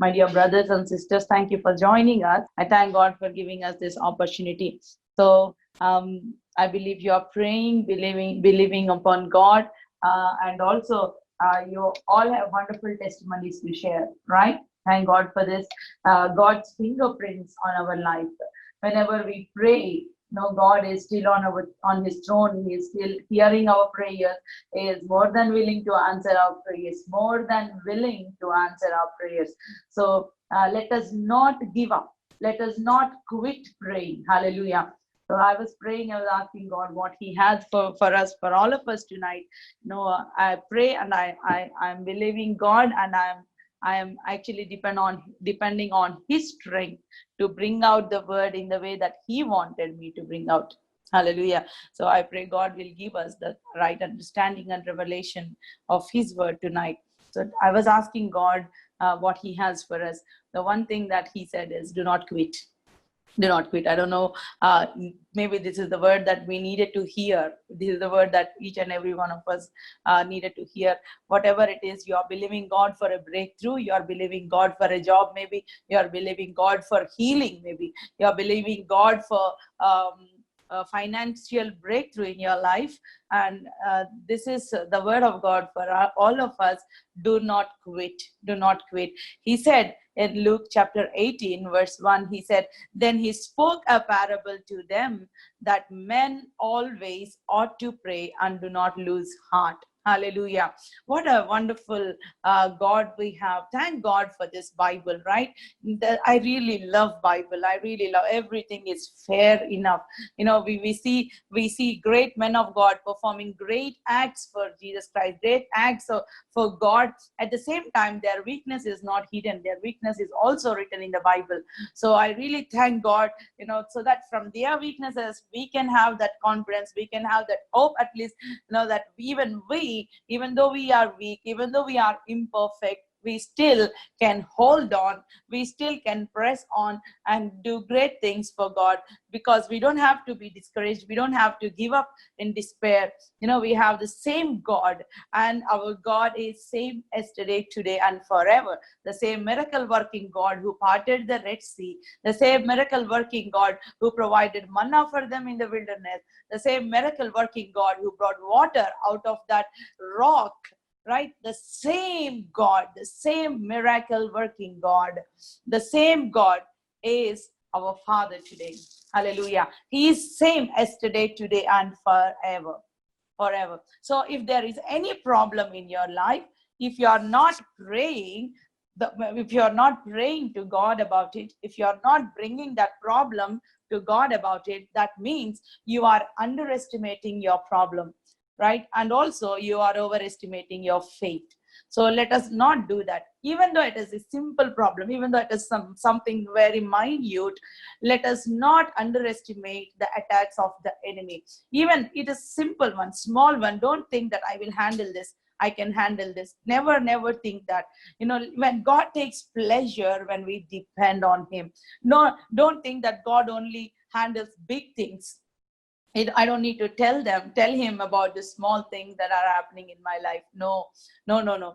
My dear brothers and sisters, thank you for joining us. I thank God for giving us this opportunity. So I believe you are praying, believing upon God, and also you all have wonderful testimonies to share, right? Thank God for this. God's fingerprints on our life. Whenever we pray, no, God is still on His throne. He is still hearing our prayers. He is more than willing to answer our prayers. More than willing to answer our prayers. So let us not give up. Let us not quit praying. Hallelujah. So I was praying, I was asking God what He has for us, for all of us tonight. I pray and I'm believing God, and I am actually depending on His strength to bring out the word in the way that He wanted me to bring out. Hallelujah. So I pray God will give us the right understanding and revelation of His word tonight. So I was asking God what He has for us. The one thing that He said is, do not quit. Do not quit. I don't know, maybe this is the word that we needed to hear. This is the word that each and every one of us needed to hear. Whatever it is, you are believing God for a breakthrough, you are believing God for a job, maybe you are believing God for healing, maybe you are believing God for a financial breakthrough in your life. And this is the word of God for all of us. Do not quit. Do not quit. He said in Luke chapter 18 verse 1, he said, then he spoke a parable to them, that men always ought to pray and do not lose heart. Hallelujah. What a wonderful God we have. Thank God for this Bible, right? I really love Bible. I really love, everything is fair enough. We see great men of God performing great acts for Jesus Christ, great acts for God. At the same time, their weakness is not hidden. Their weakness is also written in the Bible. So I really thank God, so that from their weaknesses, we can have that confidence, we can have that hope, at least, that even though we are weak, even though we are imperfect, we still can hold on, we still can press on and do great things for God, because we don't have to be discouraged, we don't have to give up in despair. We have the same God, and our God is same yesterday, today, and forever. The same miracle working God who parted the Red Sea, the same miracle working God who provided manna for them in the wilderness, the same miracle working God who brought water out of that rock, right? The same God, the same miracle working God, the same God is our Father today. Hallelujah. He is same yesterday, today, and forever. So if there is any problem in your life, if you are not praying, if you are not praying to God about it, if you are not bringing that problem to God about it, that means you are underestimating your problem, right? And also you are overestimating your faith. So let us not do that. Even though it is a simple problem, even though it is something very minute, let us not underestimate the attacks of the enemy. Even it is simple one, small one. Don't think that I will handle this, I can handle this. Never think that. When God takes pleasure when we depend on Him. No, don't think that God only handles big things. I don't need to tell him about the small things that are happening in my life. No.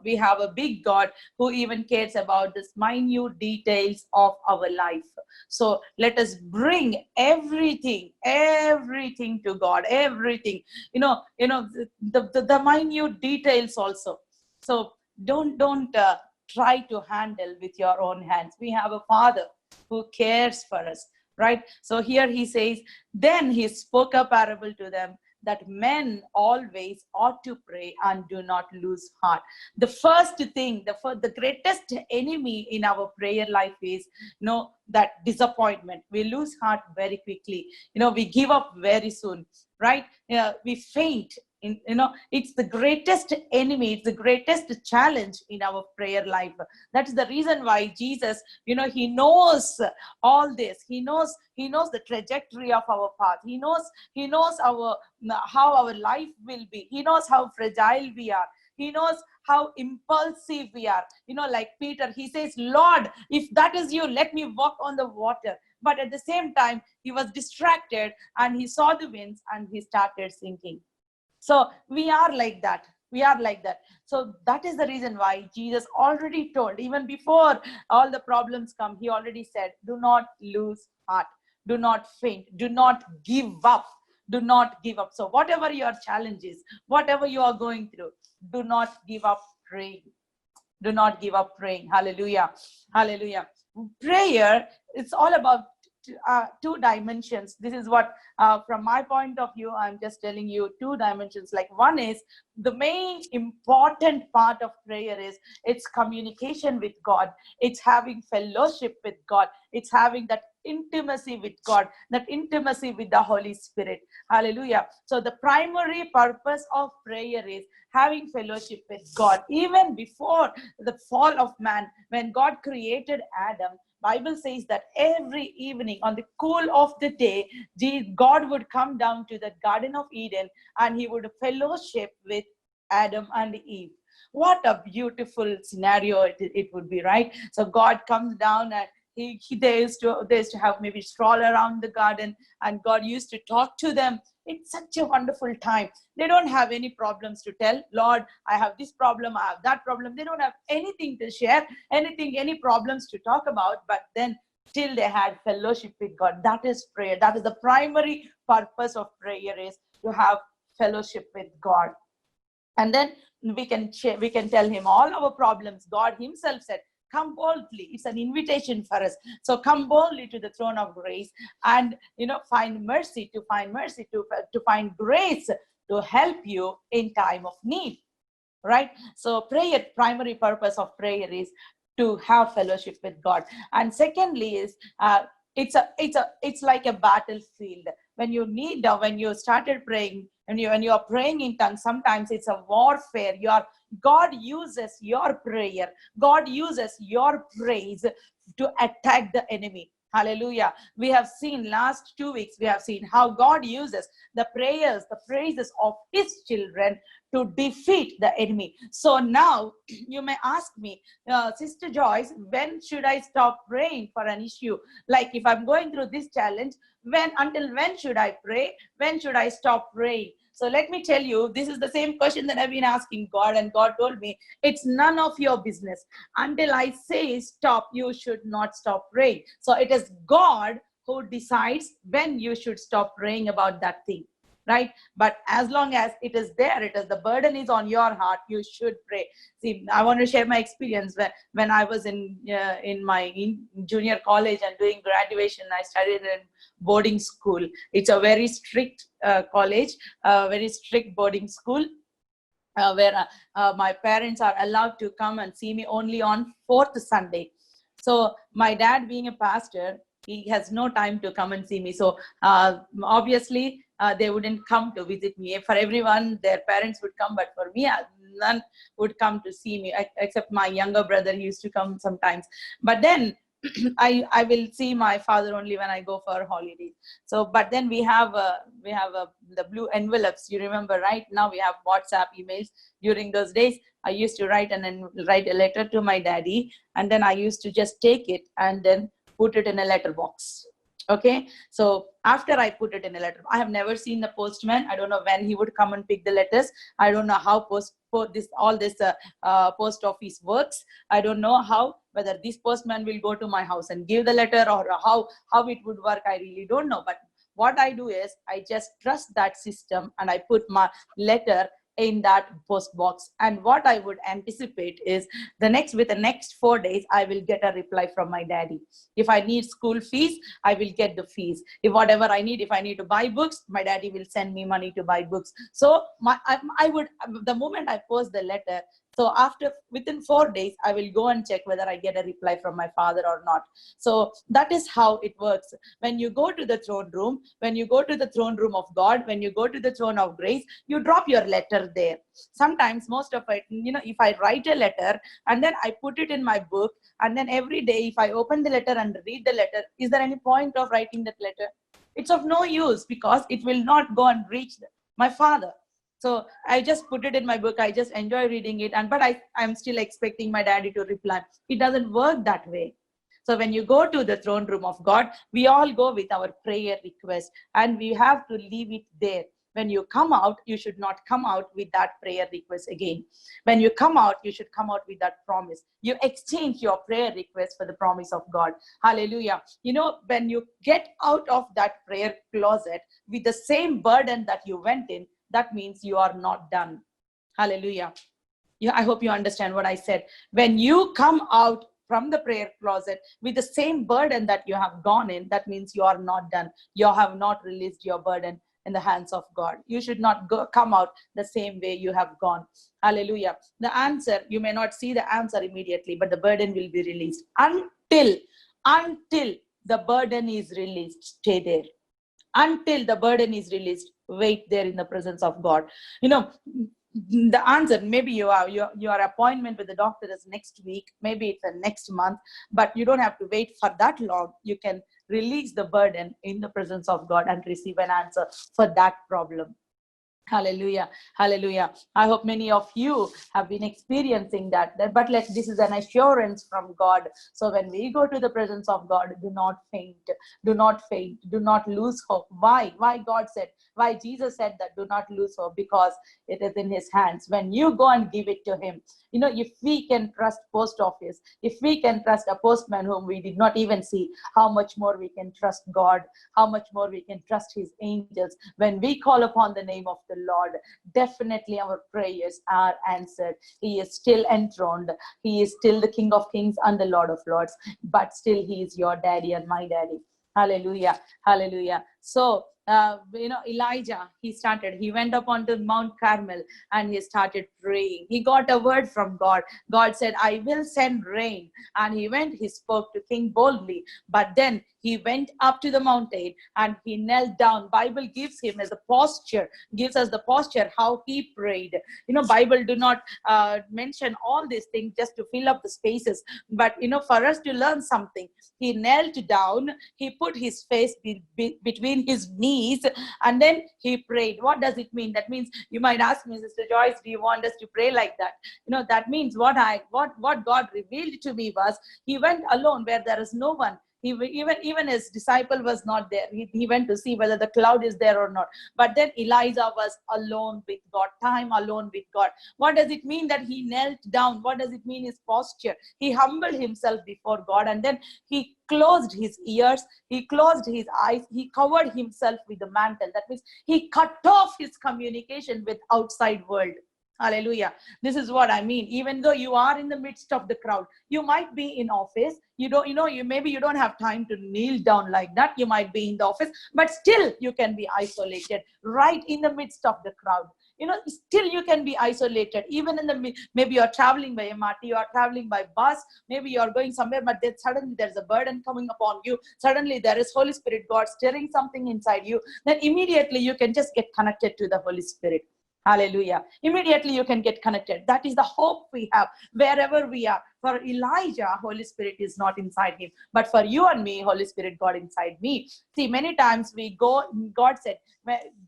We have a big God who even cares about this minute details of our life. So let us bring everything to God. Everything, the minute details also. So don't try to handle with your own hands. We have a Father who cares for us, right? So here he says, then he spoke a parable to them, that men always ought to pray and do not lose heart. The first thing, the greatest enemy in our prayer life is, that disappointment. We lose heart very quickly. We give up very soon, right? We faint. It's the greatest enemy, it's the greatest challenge in our prayer life. That is the reason why Jesus, He knows all this. He knows the trajectory of our path. He knows how our life will be. He knows how fragile we are. He knows how impulsive we are. Like Peter, he says, Lord, if that is you, let me walk on the water. But at the same time, he was distracted and he saw the winds and he started sinking. So we are like that. We are like that. So that is the reason why Jesus already told, even before all the problems come, he already said, do not lose heart, do not faint, do not give up, do not give up. So whatever your challenge is, whatever you are going through, do not give up praying. Do not give up praying. Hallelujah. Hallelujah. Prayer, it's all about two dimensions. This is what, from my point of view, I'm just telling you two dimensions. Like, one is the main important part of prayer is it's communication with God. It's having fellowship with God. It's having that intimacy with God, that intimacy with the Holy Spirit. Hallelujah. So the primary purpose of prayer is having fellowship with God. Even before the fall of man, when God created Adam, Bible says that every evening on the cool of the day, God would come down to the Garden of Eden and he would fellowship with Adam and Eve. What a beautiful scenario it would be, right? So God comes down and they used to have maybe stroll around the garden, and God used to talk to them. It's such a wonderful time. They don't have any problems to tell. Lord, I have this problem, I have that problem. They don't have anything to share, any problems to talk about. But then till they had fellowship with God. That is prayer. That is the primary purpose of prayer, is to have fellowship with God. And then we can tell him all our problems. God himself said, come boldly. It's an invitation for us. So come boldly to the throne of grace and find mercy, to find grace to help you in time of need. Right? So prayer, primary purpose of prayer is to have fellowship with God. And secondly is it's like a battlefield. When you started praying, when you are praying in tongues, sometimes it's a warfare. God uses your prayer, God uses your praise to attack the enemy. Hallelujah. We have seen last 2 weeks, we have seen how God uses the prayers, the praises of his children to defeat the enemy. So now you may ask me, Sister Joyce, when should I stop praying for an issue? Like, if I'm going through this challenge, until when should I pray? When should I stop praying? So let me tell you, this is the same question that I've been asking God, and God told me, it's none of your business. Until I say stop, you should not stop praying. So it is God who decides when you should stop praying about that thing. Right? But as long as it is there, the burden is on your heart, you should pray. See, I want to share my experience. When I was in my junior college and doing graduation, I studied in boarding school. It's a very strict college, very strict boarding school, where my parents are allowed to come and see me only on 4th Sunday. So my dad, being a pastor, he has no time to come and see me. So obviously, they wouldn't come to visit me. For everyone, their parents would come, but for me, none would come to see me, except my younger brother. He used to come sometimes. But then I will see my father only when I go for holidays. So, but then we have the blue envelopes. You remember, right? Now we have WhatsApp, emails. During those days, I used to write a letter to my daddy, and then I used to just take it and then put it in a letter box. Okay, so after I put it in a letter, I have never seen the postman. I don't know when he would come and pick the letters. I don't know how post office works. I don't know whether this postman will go to my house and give the letter, or how it would work. I really don't know. But what I do is I just trust that system, and I put my letter in that post box. And what I would anticipate is with the next 4 days, I will get a reply from my daddy. If I need school fees, I will get the fees. If I need to buy books, my daddy will send me money to buy books. So the moment I post the letter, so within 4 days, I will go and check whether I get a reply from my father or not. So that is how it works. When you go to the throne room, when you go to the throne room of God, when you go to the throne of grace, you drop your letter there. Sometimes, most of it, if I write a letter and then I put it in my book, and then every day, if I open the letter and read the letter, is there any point of writing that letter? It's of no use, because it will not go and reach my father. So I just put it in my book. I just enjoy reading it. But I'm still expecting my daddy to reply. It doesn't work that way. So when you go to the throne room of God, we all go with our prayer request, and we have to leave it there. When you come out, you should not come out with that prayer request again. When you come out, you should come out with that promise. You exchange your prayer request for the promise of God. Hallelujah. When you get out of that prayer closet with the same burden that you went in, that means you are not done. Hallelujah. I hope you understand what I said. When you come out from the prayer closet with the same burden that you have gone in, that means you are not done. You have not released your burden in the hands of God. You should not come out the same way you have gone. Hallelujah. The answer, you may not see the answer immediately, but the burden will be released. Until the burden is released, stay there. Until the burden is released, wait there in the presence of God. The answer, maybe your appointment with the doctor is next week, maybe it's the next month, but you don't have to wait for that long. You can release the burden in the presence of God and receive an answer for that problem. Hallelujah. Hallelujah. I hope many of you have been experiencing that. But this is an assurance from God. So when we go to the presence of God, do not faint. Do not faint. Do not lose hope. Why? Why Jesus said that, do not lose hope, because it is in his hands. When you go and give it to him, if we can trust post office, if we can trust a postman whom we did not even see, how much more we can trust God, how much more we can trust his angels. When we call upon the name of the Lord, definitely our prayers are answered. He is still enthroned. He is still the King of Kings and the Lord of Lords, but still he is your daddy and my daddy. Hallelujah. Hallelujah. So, Elijah, he went up onto Mount Carmel and he started praying. He got a word from God. God said, I will send rain. And he spoke to King boldly. But then he went up to the mountain and he knelt down. Bible gives us the posture how he prayed. Bible do not mention all these things just to fill up the spaces. But, for us to learn something, he knelt down, he put his face between his knees, and then he prayed. What does it mean? That means, you might ask me, Sister Joyce, do you want us to pray like that? That means what God revealed to me was, he went alone where there is no one. Even his disciple was not there. He went to see whether the cloud is there or not. But then Elijah was alone with God, time alone with God. What does it mean that he knelt down? What does it mean, his posture? He humbled himself before God, and then he closed his ears, he closed his eyes, he covered himself with the mantle. That means he cut off his communication with outside world. Hallelujah. This is what I mean. Even though you are in the midst of the crowd, you might be in office. Maybe you don't have time to kneel down like that. You might be in the office, but still you can be isolated right in the midst of the crowd. Still you can be isolated. Even maybe you're traveling by MRT, you are traveling by bus, maybe you're going somewhere, but then suddenly there's a burden coming upon you. Suddenly there is Holy Spirit, God stirring something inside you. Then immediately you can just get connected to the Holy Spirit. Hallelujah. Immediately you can get connected. That is the hope we have wherever we are. For Elijah, Holy Spirit is not inside him. But for you and me, Holy Spirit got inside me. See, many times God said,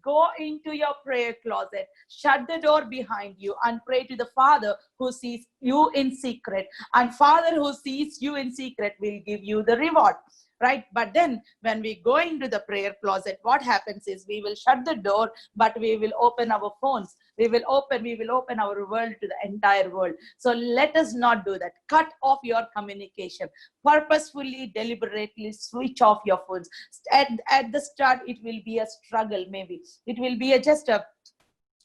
go into your prayer closet, shut the door behind you, and pray to the Father who sees you in secret. And Father who sees you in secret will give you the reward. Right? But then when we go into the prayer closet, what happens is we will shut the door, but we will open our phones. We will open our world to the entire world. So let us not do that. Cut off your communication. Purposefully, deliberately switch off your phones. At the start, it will be a struggle, maybe. It will be just a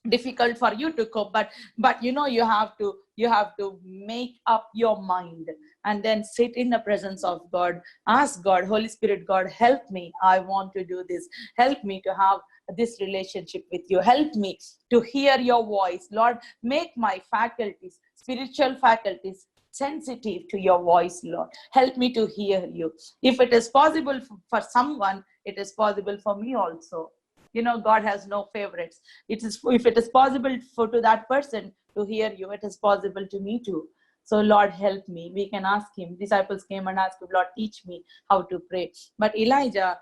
difficult for you to cope, but you have to make up your mind and then sit in the presence of God. Ask God, Holy Spirit, God, help me. I want to do this. Help me to have this relationship with you. Help me to hear your voice. Lord, make my faculties, spiritual faculties, sensitive to your voice, Lord. Help me to hear you. If it is possible for someone, it is possible for me also. God has no favorites. If it is possible to that person to hear you, it is possible to me too. So Lord, help me. We can ask him. Disciples came and asked him, Lord, teach me how to pray. But Elijah,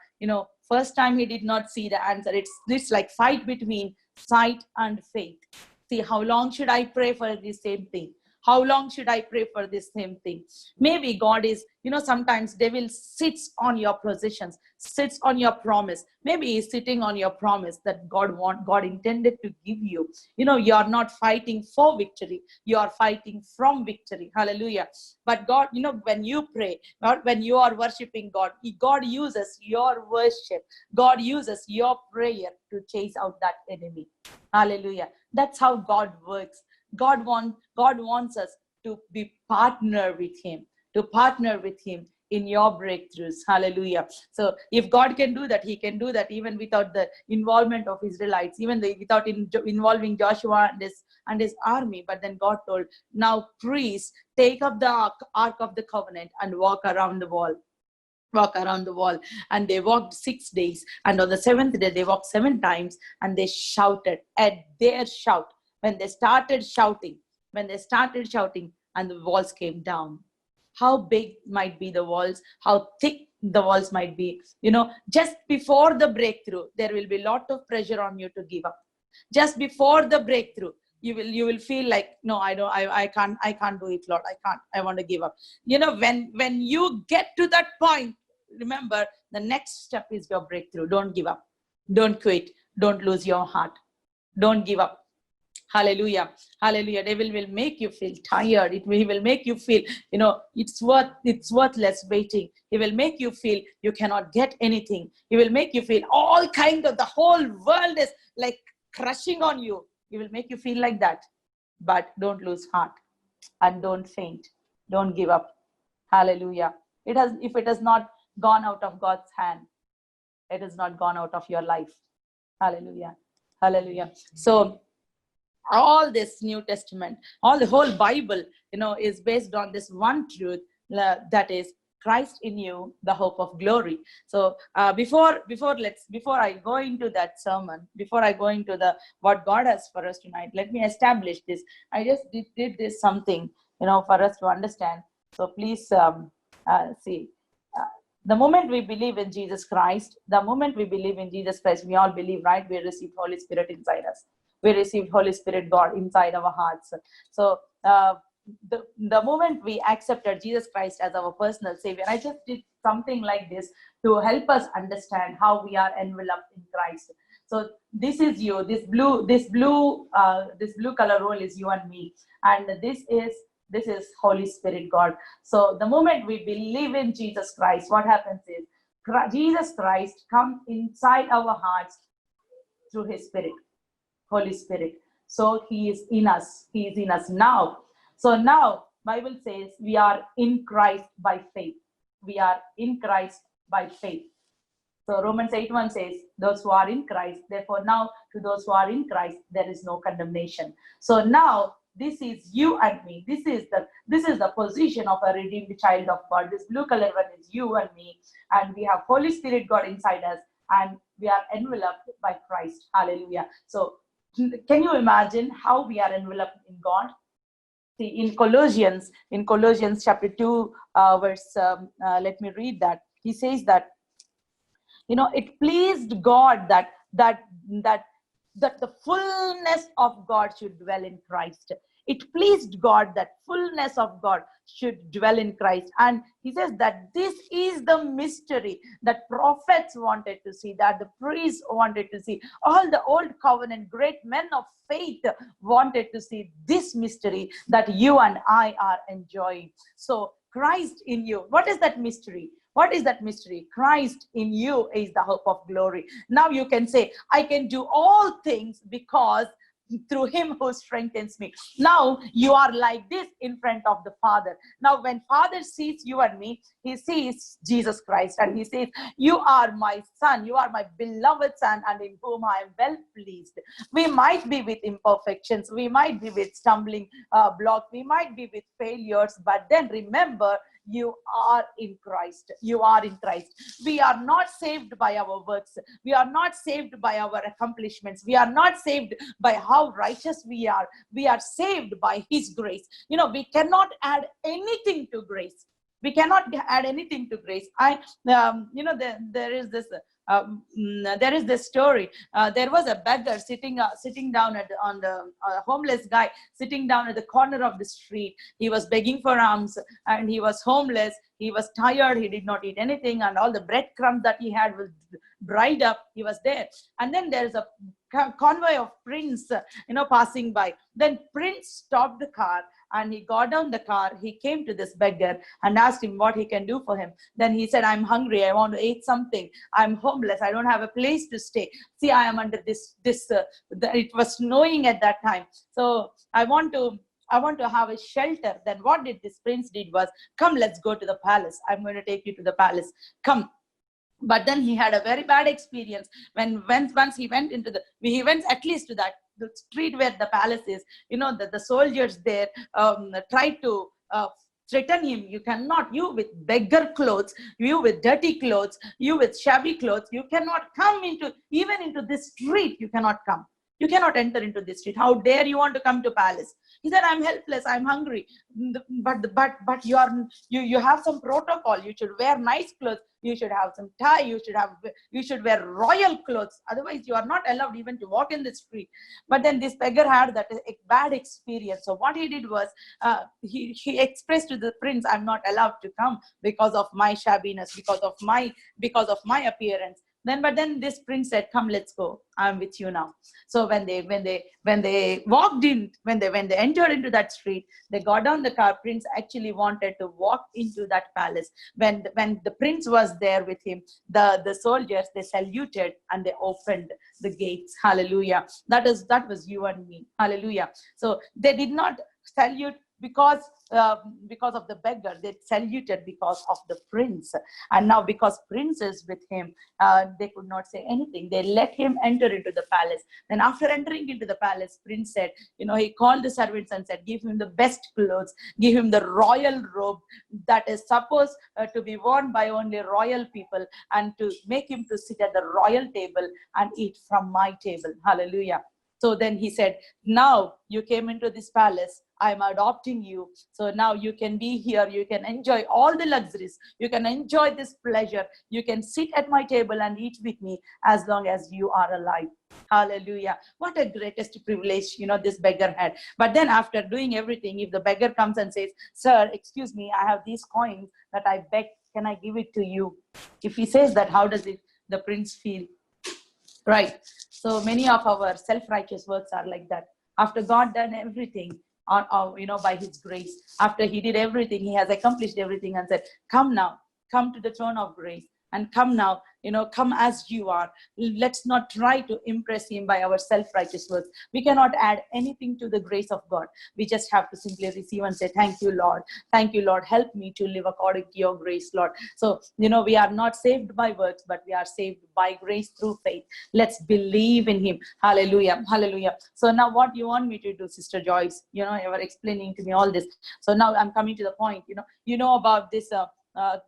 first time he did not see the answer. It's like fight between sight and faith. See, how long should I pray for the same thing? How long should I pray for this same thing? Maybe God is, sometimes devil sits on your positions, sits on your promise. Maybe he's sitting on your promise that God intended to give you. You are not fighting for victory. You are fighting from victory. Hallelujah. But God, when you pray, or when you are worshiping God, God uses your worship. God uses your prayer to chase out that enemy. Hallelujah. That's how God works. God wants us to be partner with him, in your breakthroughs. Hallelujah. So if God can do that, he can do that even without the involvement of Israelites, without involving Joshua and his army. But then God told, now priests, take up the ark of the covenant and walk around the wall. And they walked 6 days, and on the seventh day they walked 7 times, and they shouted at their shout. When they started shouting, and the walls came down. How big might be the walls, how thick the walls might be, just before the breakthrough, there will be a lot of pressure on you to give up. Just before the breakthrough, you will feel like, no, I can't do it, Lord. I want to give up. When you get to that point, remember, the next step is your breakthrough. Don't give up. Don't quit. Don't lose your heart. Don't give up. Hallelujah. Hallelujah. Devil will make you feel tired. He will make you feel, it's worthless waiting. He will make you feel you cannot get anything. He will make you feel all kind of, the whole world is like crushing on you. He will make you feel like that. But don't lose heart, and don't faint. Don't give up. Hallelujah. If it has not gone out of God's hand, it has not gone out of your life. Hallelujah. Hallelujah. So all this New Testament, the whole Bible, is based on this one truth, that is Christ in you, the hope of glory. So before I go into that sermon, before I go into what God has for us tonight, let me establish this. I just did this something, for us to understand. So please see. The moment we believe in Jesus Christ, we all believe, right? We receive Holy Spirit inside us. We receive Holy Spirit, God, inside our hearts. So the moment we accepted Jesus Christ as our personal Savior, I just did something like this to help us understand how we are enveloped in Christ. So this is you. This blue color roll is you and me, and this is Holy Spirit, God. So the moment we believe in Jesus Christ, what happens is Jesus Christ comes inside our hearts through His Spirit, Holy Spirit. So He is in us. He is in us now. So now Bible says we are in Christ by faith. We are in Christ by faith. So Romans 8:1 says, those who are in Christ, therefore now to those who are in Christ, there is no condemnation. So now this is you and me. This is the position of a redeemed child of God. This blue color one is you and me, and we have Holy Spirit God inside us, and we are enveloped by Christ. Hallelujah. So can you imagine how we are enveloped in God? See, in Colossians chapter 2, verse, let me read that. He says that, it pleased God that the fullness of God should dwell in Christ. It pleased God that fullness of God should dwell in Christ. And he says that this is the mystery that prophets wanted to see, that the priests wanted to see. All the old covenant great men of faith wanted to see this mystery that you and I are enjoying. So Christ in you. What is that mystery? What is that mystery? Christ in you is the hope of glory. Now you can say, I can do all things because through Him who strengthens me. Now you are like this in front of the Father. Now when Father sees you and me, He sees Jesus Christ, and He says, you are my son, you are my beloved son, and in whom I am well pleased. We might be with imperfections, we might be with stumbling blocks, we might be with failures, but then remember, you are in Christ. You are in Christ. We are not saved by our works. We are not saved by our accomplishments. We are not saved by how righteous we are. We are saved by His grace. We cannot add anything to grace. We cannot add anything to grace. There is this there is this story. There was a beggar sitting down on the homeless guy sitting down at the corner of the street. He was begging for alms, and he was homeless. He was tired. He did not eat anything, and all the breadcrumbs that he had was dried up. He was there, and then there's a convoy of prince, passing by. Then prince stopped the car, and he got down the car. He came to this beggar and asked him what he can do for him. Then he said, I'm hungry. I want to eat something. I'm homeless. I don't have a place to stay. See, I am under it was snowing at that time. So I want to have a shelter. Then what did this prince did was, come, let's go to the palace. I'm going to take you to the palace. Come. But then he had a very bad experience once he went at least to the street where the palace is. The soldiers there tried to threaten him. You cannot, you with beggar clothes, you with dirty clothes, you with shabby clothes, you cannot come even into this street. You cannot come. You cannot enter into this street. How dare you want to come to palace? He said, I'm helpless. I'm hungry. But you have some protocol. You should wear nice clothes. You should have some tie. You should wear royal clothes. Otherwise, you are not allowed even to walk in the street. But then this beggar had that bad experience. So what he did was, he expressed to the prince, I'm not allowed to come because of my shabbiness, because of my appearance. But then this prince said, come, let's go. I'm with you now. So when they walked in, when they entered into that street, they got down the car. Prince actually wanted to walk into that palace. When the prince was there with him, the soldiers, they saluted and they opened the gates. Hallelujah. That was you and me. Hallelujah. So they did not salute because of the beggar. They saluted because of the prince. And now because prince is with him, they could not say anything. They let him enter into the palace. Then after entering into the palace, prince said, he called the servants and said, give him the best clothes, give him the royal robe that is supposed to be worn by only royal people, and to make him to sit at the royal table and eat from my table. Hallelujah. So then he said, now you came into this palace. I'm adopting you. So now you can be here. You can enjoy all the luxuries. You can enjoy this pleasure. You can sit at my table and eat with me as long as you are alive. Hallelujah. What a greatest privilege, this beggar had. But then after doing everything, if the beggar comes and says, sir, excuse me, I have these coins that I begged. Can I give it to you? If he says that, how does the prince feel? Right. So many of our self-righteous works are like that. After God done everything by his grace, after he did everything, he has accomplished everything and said, come now, come to the throne of grace, and come now, come as you are. Let's not try to impress him by our self-righteous works. We cannot add anything to the grace of God. We just have to simply receive and say, thank you, Lord. Thank you, Lord. Help me to live according to your grace, Lord. So, we are not saved by works, but we are saved by grace through faith. Let's believe in him. Hallelujah. Hallelujah. So now what you want me to do, Sister Joyce? You were explaining to me all this. So now I'm coming to the point. You know about this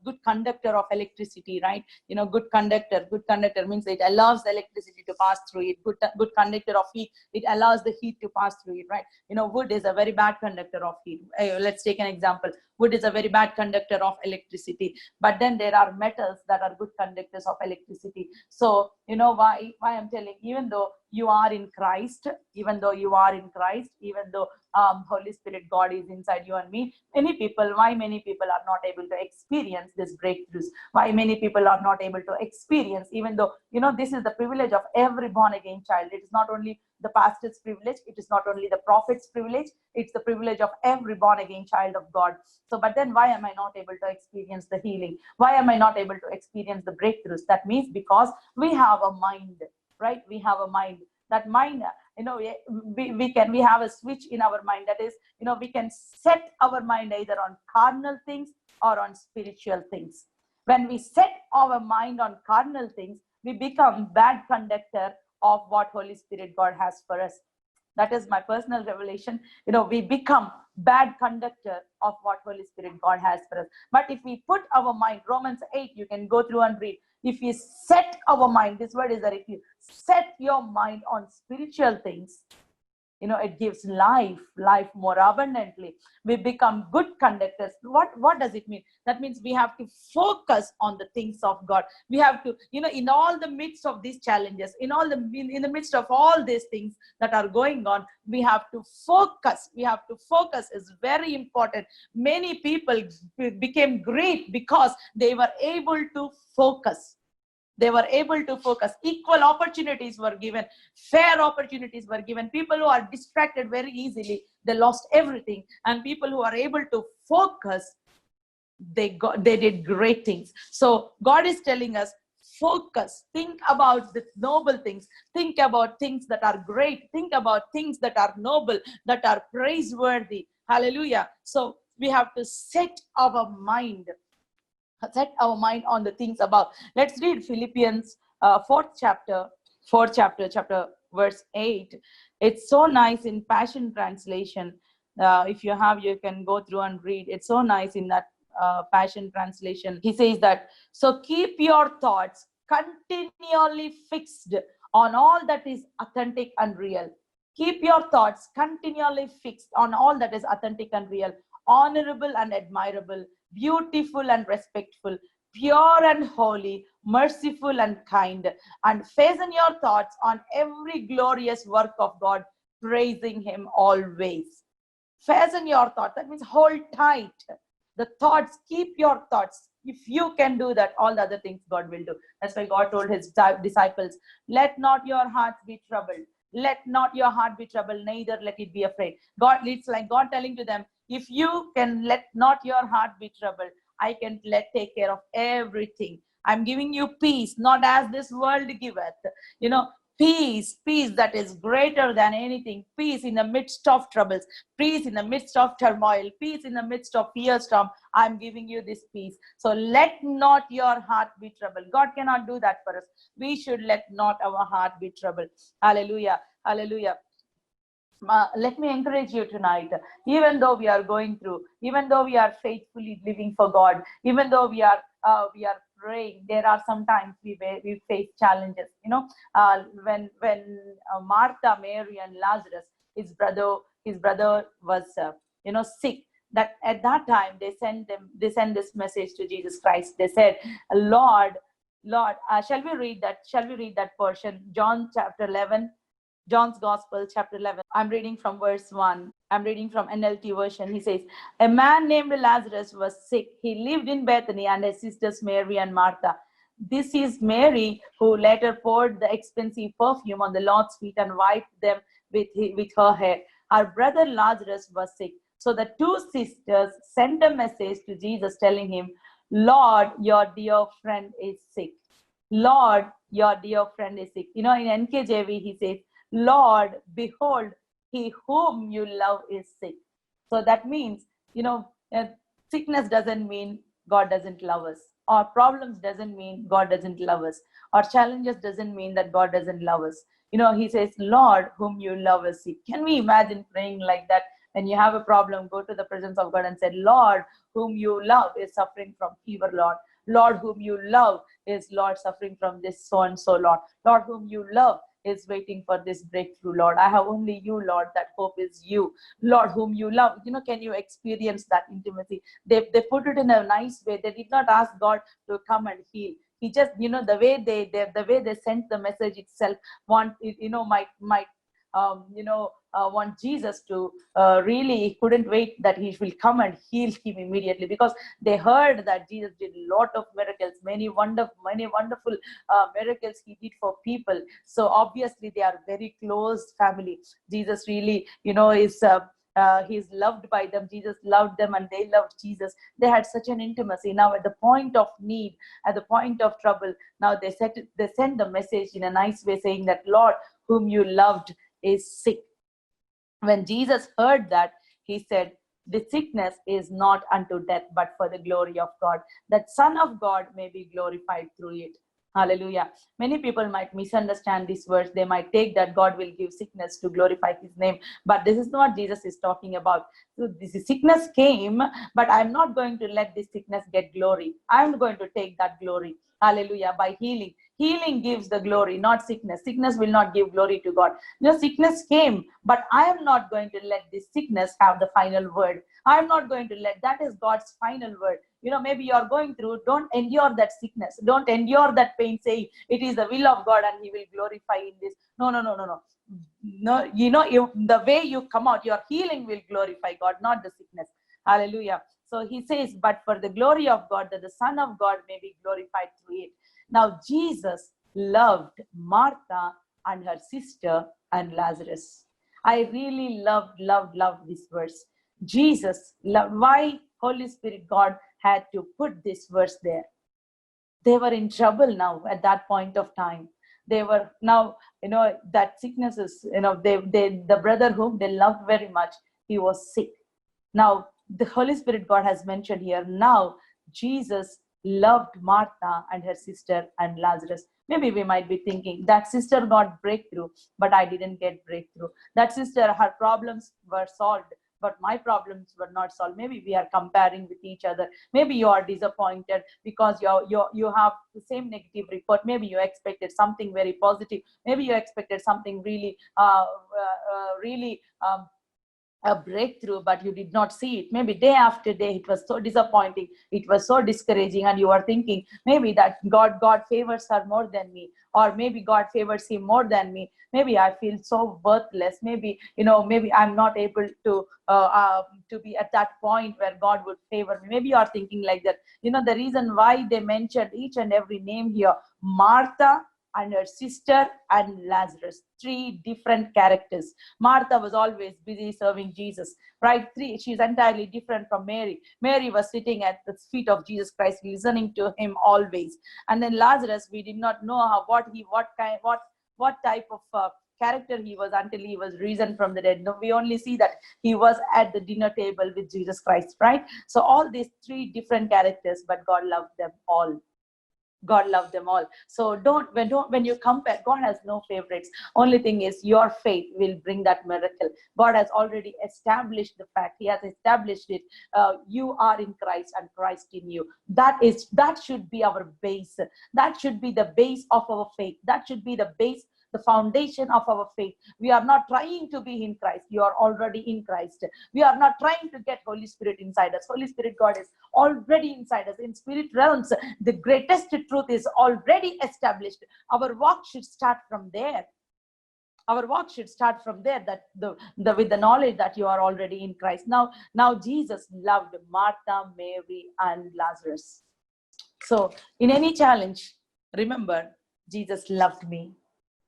good conductor of electricity, right? Good conductor means it allows the electricity to pass through it. Good conductor of heat, it allows the heat to pass through it, right? Wood is a very bad conductor of heat. Let's take an example. Wood is a very bad conductor of electricity, but then there are metals that are good conductors of electricity. So why I'm telling, even though you are in Christ, even though Holy Spirit, God is inside you and me, why many people are not able to experience this breakthroughs? Why many people are not able to experience, even though, this is the privilege of every born again child. It is not only the pastor's privilege, it is not only the prophet's privilege, it's the privilege of every born again child of God. So, but then why am I not able to experience the healing? Why am I not able to experience the breakthroughs? That means because we have a mind, right? We have a mind. That mind, we have a switch in our mind. That is, we can set our mind either on carnal things or on spiritual things. When we set our mind on carnal things, we become bad conductor of what Holy Spirit God has for us. That is my personal revelation. We become bad conductor of what Holy Spirit God has for us. But if we put our mind, Romans 8, you can go through and read. If we set our mind, this word is that if you set your mind on spiritual things, it gives life more abundantly. We become good conductors. What does it mean? That means we have to focus on the things of God. We have to, in all the midst of these challenges, in the midst of all these things that are going on, we have to focus. Is very important. Many people became great because they were able to focus. Equal opportunities were given, fair opportunities were given. People who are distracted very easily, they lost everything. And people who are able to focus, they did great things. So God is telling us, focus. Think about the noble things. Think about things that are great. Think about things that are noble, that are praiseworthy. Hallelujah. So we have to set our mind on the things above. Let's read Philippians 4th chapter, verse 8. It's so nice in Passion Translation. If you have, you can go through and read. It's so nice in that Passion Translation. He says that, so keep your thoughts continually fixed on all that is authentic and real. Keep your thoughts continually fixed on all that is authentic and real, honorable and admirable, beautiful and respectful, pure and holy, merciful and kind, and fasten your thoughts on every glorious work of God, praising Him always. Fasten your thoughts. That means hold tight the thoughts. Keep your thoughts. If you can do that, all the other things God will do. That's why God told His disciples, let not your hearts be troubled. Let not your heart be troubled, neither let it be afraid. It's like God telling to them, if you can let not your heart be troubled, I can take care of everything. I'm giving you peace, not as this world giveth. Peace that is greater than anything. Peace in the midst of troubles, peace in the midst of turmoil, peace in the midst of fear storm. I'm giving you this peace. So let not your heart be troubled. God cannot do that for us. We should let not our heart be troubled. Hallelujah. Hallelujah. Let me encourage you tonight, even though we are going through, even though we are faithfully living for God, even though we are praying, there are sometimes we face challenges. When Martha, Mary, and Lazarus, his brother was sick. That at that time they sent this message to Jesus Christ. They said, Lord, shall we read that portion? John chapter 11. John's Gospel, chapter 11. I'm reading from verse 1. I'm reading from NLT version. He says, a man named Lazarus was sick. He lived in Bethany, and his sisters Mary and Martha. This is Mary who later poured the expensive perfume on the Lord's feet and wiped them with her hair. Her brother Lazarus was sick. So the two sisters sent a message to Jesus telling him, Lord, your dear friend is sick. Lord, your dear friend is sick. In NKJV, he says, Lord, behold, he whom you love is sick. So that means, sickness doesn't mean God doesn't love us. Or problems doesn't mean God doesn't love us. Or challenges doesn't mean that God doesn't love us. He says, Lord, whom you love is sick. Can we imagine praying like that? When you have a problem, go to the presence of God and say, Lord, whom you love is suffering from fever, Lord. Lord, whom you love is, Lord, suffering from this so and so, Lord. Lord, whom you love is waiting for this breakthrough, Lord. I have only you, Lord. That hope is you, Lord, whom you love. Can you experience that intimacy? They put it in a nice way. They did not ask God to come and heal. He just, the way they sent the message itself, want Jesus to really couldn't wait that he will come and heal him immediately, because they heard that Jesus did a lot of miracles, many wonderful miracles he did for people. So obviously they are very close family. Jesus really, is he's loved by them. Jesus loved them and they loved Jesus. They had such an intimacy. Now at the point of need, at the point of trouble, now they sent the message in a nice way saying that, Lord, whom you loved is sick. When Jesus heard that, he said, the sickness is not unto death, but for the glory of God, that Son of God may be glorified through it. Hallelujah. Many people might misunderstand this verse. They might take that God will give sickness to glorify his name. But this is not what Jesus is talking about. So this sickness came, but I'm not going to let this sickness get glory. I'm going to take that glory. Hallelujah. By healing. Healing gives the glory, not sickness. Sickness will not give glory to God. Sickness came, but I am not going to let this sickness have the final word. I am not going to let, that is God's final word. Maybe you're going through, don't endure that sickness. Don't endure that pain, saying it is the will of God and He will glorify in this. No. No, the way you come out, your healing will glorify God, not the sickness. Hallelujah. So He says, but for the glory of God, that the Son of God may be glorified through it. Now, Jesus loved Martha and her sister and Lazarus. I really loved this verse. Jesus loved. Why Holy Spirit God had to put this verse there? They were in trouble now at that point of time. They were now, that sickness is, the brother whom they loved very much, he was sick. Now, the Holy Spirit God has mentioned here, now Jesus loved Martha and her sister and Lazarus. Maybe we might be thinking, that sister got breakthrough, but I didn't get breakthrough. That sister, her problems were solved, but my problems were not solved. Maybe we are comparing with each other. Maybe you are disappointed because you have the same negative report. Maybe you expected something very positive. Maybe you expected something really a breakthrough, but you did not see it. Maybe day after day it was so disappointing, it was so discouraging, and you are thinking maybe that God favors her more than me, or maybe God favors him more than me. Maybe I feel so worthless. Maybe maybe I'm not able to be at that point where God would favor me. Maybe you are thinking like that. The reason why they mentioned each and every name here, Martha and her sister and Lazarus, 3 different characters. Martha was always busy serving Jesus, right? She's entirely different from Mary. Mary was sitting at the feet of Jesus Christ, listening to him always. And then Lazarus, we did not know what type of character he was until he was risen from the dead. No, we only see that he was at the dinner table with Jesus Christ, right? So all these 3 different characters, but God loved them all. God loved them all. So when you compare, God has no favorites. Only thing is your faith will bring that miracle. God has already established the fact. He has established it. You are in Christ and Christ in you. That should be our base. That should be the base of our faith. That should be the base, the foundation of our faith. We are not trying to be in Christ. You are already in Christ. We are not trying to get Holy Spirit inside us. Holy Spirit God is already inside us. In spirit realms, the greatest truth is already established. Our walk should start from there. Our walk should start from there, that with the knowledge that you are already in Christ. Now Jesus loved Martha, Mary, and Lazarus. So in any challenge, remember, Jesus loved me.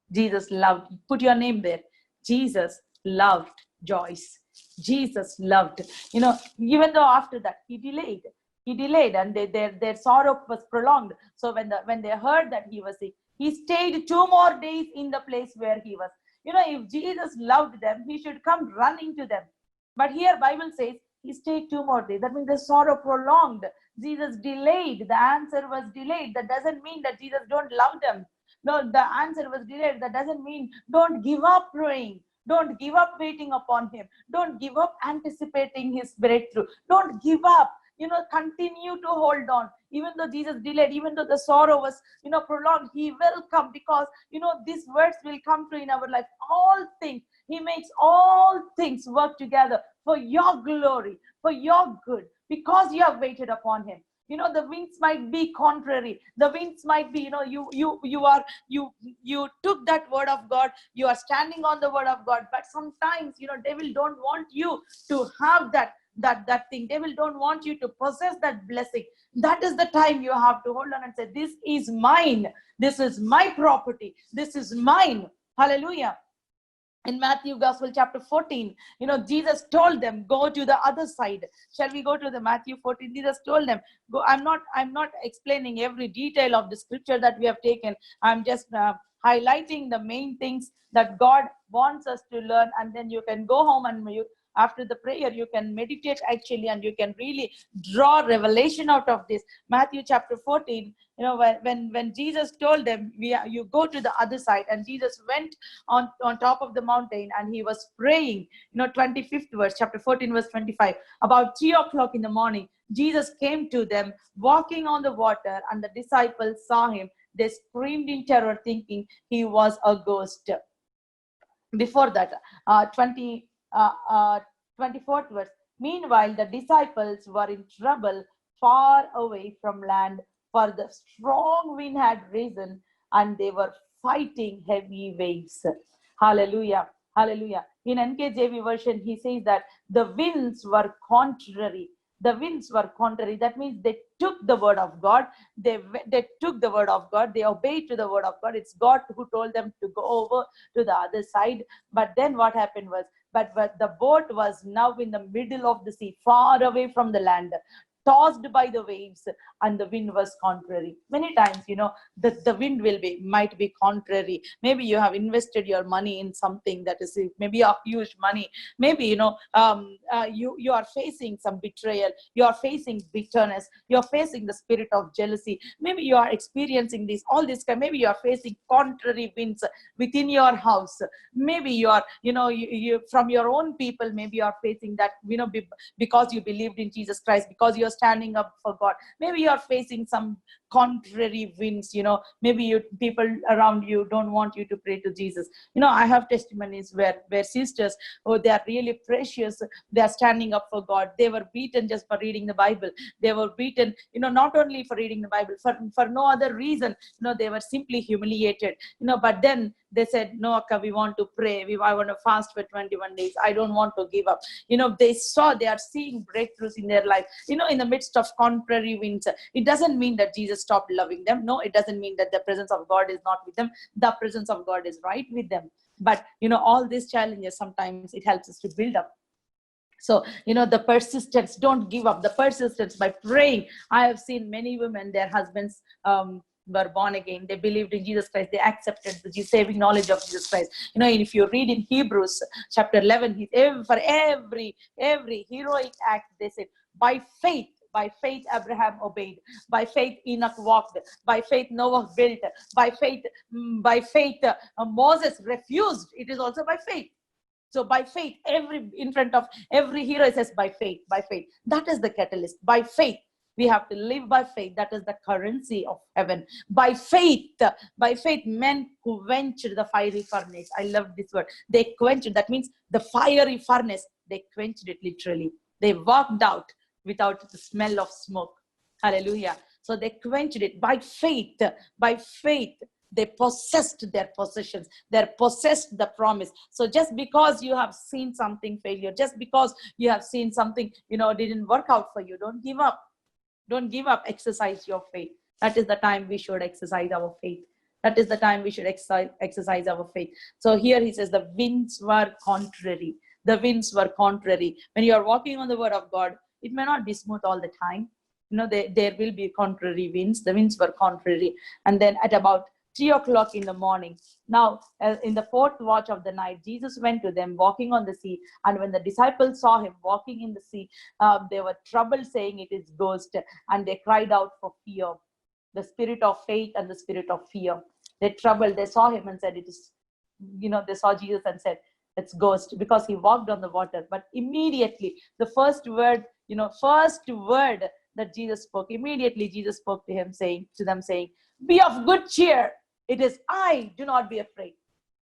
Jesus loved, put your name there. Jesus loved Joyce. Jesus loved, even though after that he delayed and their sorrow was prolonged. So when they heard that he was sick, he stayed 2 more days in the place where he was. If Jesus loved them, he should come running to them. But here Bible says he stayed 2 more days. That means the sorrow prolonged. Jesus delayed. The answer was delayed. That doesn't mean that Jesus don't love them. No, the answer was delayed. That doesn't mean don't give up praying. Don't give up waiting upon him. Don't give up anticipating his breakthrough. Don't give up. Continue to hold on. Even though Jesus delayed, even though the sorrow was, prolonged, he will come, because, these words will come true in our life. All things, he makes all things work together for your glory, for your good, because you have waited upon him. The winds might be contrary. The winds might be, you took that word of God. You are standing on the word of God. But sometimes, devil don't want you to have that thing. Devil don't want you to possess that blessing. That is the time you have to hold on and say, this is mine. This is my property. This is mine. Hallelujah. In Matthew Gospel chapter 14, Jesus told them, go to the other side. Shall we go to the Matthew 14? Jesus told them, go. I'm not explaining every detail of the scripture that we have taken. I'm just highlighting the main things that God wants us to learn. And then you can go home and after the prayer, you can meditate actually, and you can really draw revelation out of this. Matthew chapter 14, when Jesus told them, you go to the other side, and Jesus went on top of the mountain and he was praying. 25th verse, chapter 14, verse 25. About 3 o'clock in the morning, Jesus came to them walking on the water, and the disciples saw him. they screamed in terror, thinking he was a ghost. Before that, 24th verse. Meanwhile, the disciples were in trouble far away from land, for the strong wind had risen and they were fighting heavy waves. Hallelujah. Hallelujah. In NKJV version, he says that the winds were contrary. The winds were contrary. That means they took the word of God. They took the word of God. They obeyed to the word of God. It's God who told them to go over to the other side. But then what happened was, but the boat was now in the middle of the sea, far away from the land, tossed by the waves, and the wind was contrary. Many times, the wind might be contrary. Maybe you have invested your money in something that is maybe a huge money. Maybe you are facing some betrayal, you are facing bitterness, you are facing the spirit of jealousy. Maybe you are experiencing all this kind. Maybe you are facing contrary winds within your house. Maybe you are you from your own people. Maybe you are facing that because you believed in Jesus Christ, because you are standing up for God. Maybe you are facing some contrary winds. Maybe people around you don't want you to pray to Jesus. I have testimonies where sisters, they are really precious. They are standing up for God. They were beaten just for reading the Bible. They were beaten not only for reading the Bible, for no other reason. They were simply humiliated. But then they said, no, Akka, we want to pray. I want to fast for 21 days. I don't want to give up. They are seeing breakthroughs in their life, in the midst of contrary winds. It doesn't mean that Jesus stopped loving them. No, it doesn't mean that the presence of God is not with them. The presence of God is right with them. But, all these challenges, sometimes it helps us to build up. So, the persistence, don't give up. The persistence by praying. I have seen many women, their husbands, were born again. They believed in Jesus Christ. They accepted the saving knowledge of Jesus Christ. If you read in Hebrews chapter 11, for every heroic act, they said, by faith Abraham obeyed, by faith Enoch walked, by faith Noah built, by faith Moses refused. It is also by faith. So by faith, in front of every hero, it says by faith, by faith. That is the catalyst. By faith. We have to live by faith. That is the currency of heaven. By faith, men who quenched the fiery furnace. I love this word. They quenched. That means the fiery furnace. They quenched it literally. They walked out without the smell of smoke. Hallelujah. So they quenched it by faith. By faith, they possessed their possessions. They possessed the promise. So just because you have seen something failure, just because you have seen something, didn't work out for you, don't give up. Don't give up. Exercise your faith. That is the time we should exercise our faith. That is the time we should exercise our faith. So here he says the winds were contrary. The winds were contrary. When you are walking on the word of God, it may not be smooth all the time. There will be contrary winds. The winds were contrary. And then at about 3 o'clock in the morning. Now, in the fourth watch of the night, Jesus went to them walking on the sea. And when the disciples saw him walking in the sea, they were troubled, saying it is ghost. And they cried out for fear. The spirit of faith and the spirit of fear. They troubled. They saw him and said, it is, they saw Jesus and said, it's ghost, because he walked on the water. But immediately, the first word that Jesus spoke, immediately Jesus spoke to them saying, be of good cheer. It is I, do not be afraid.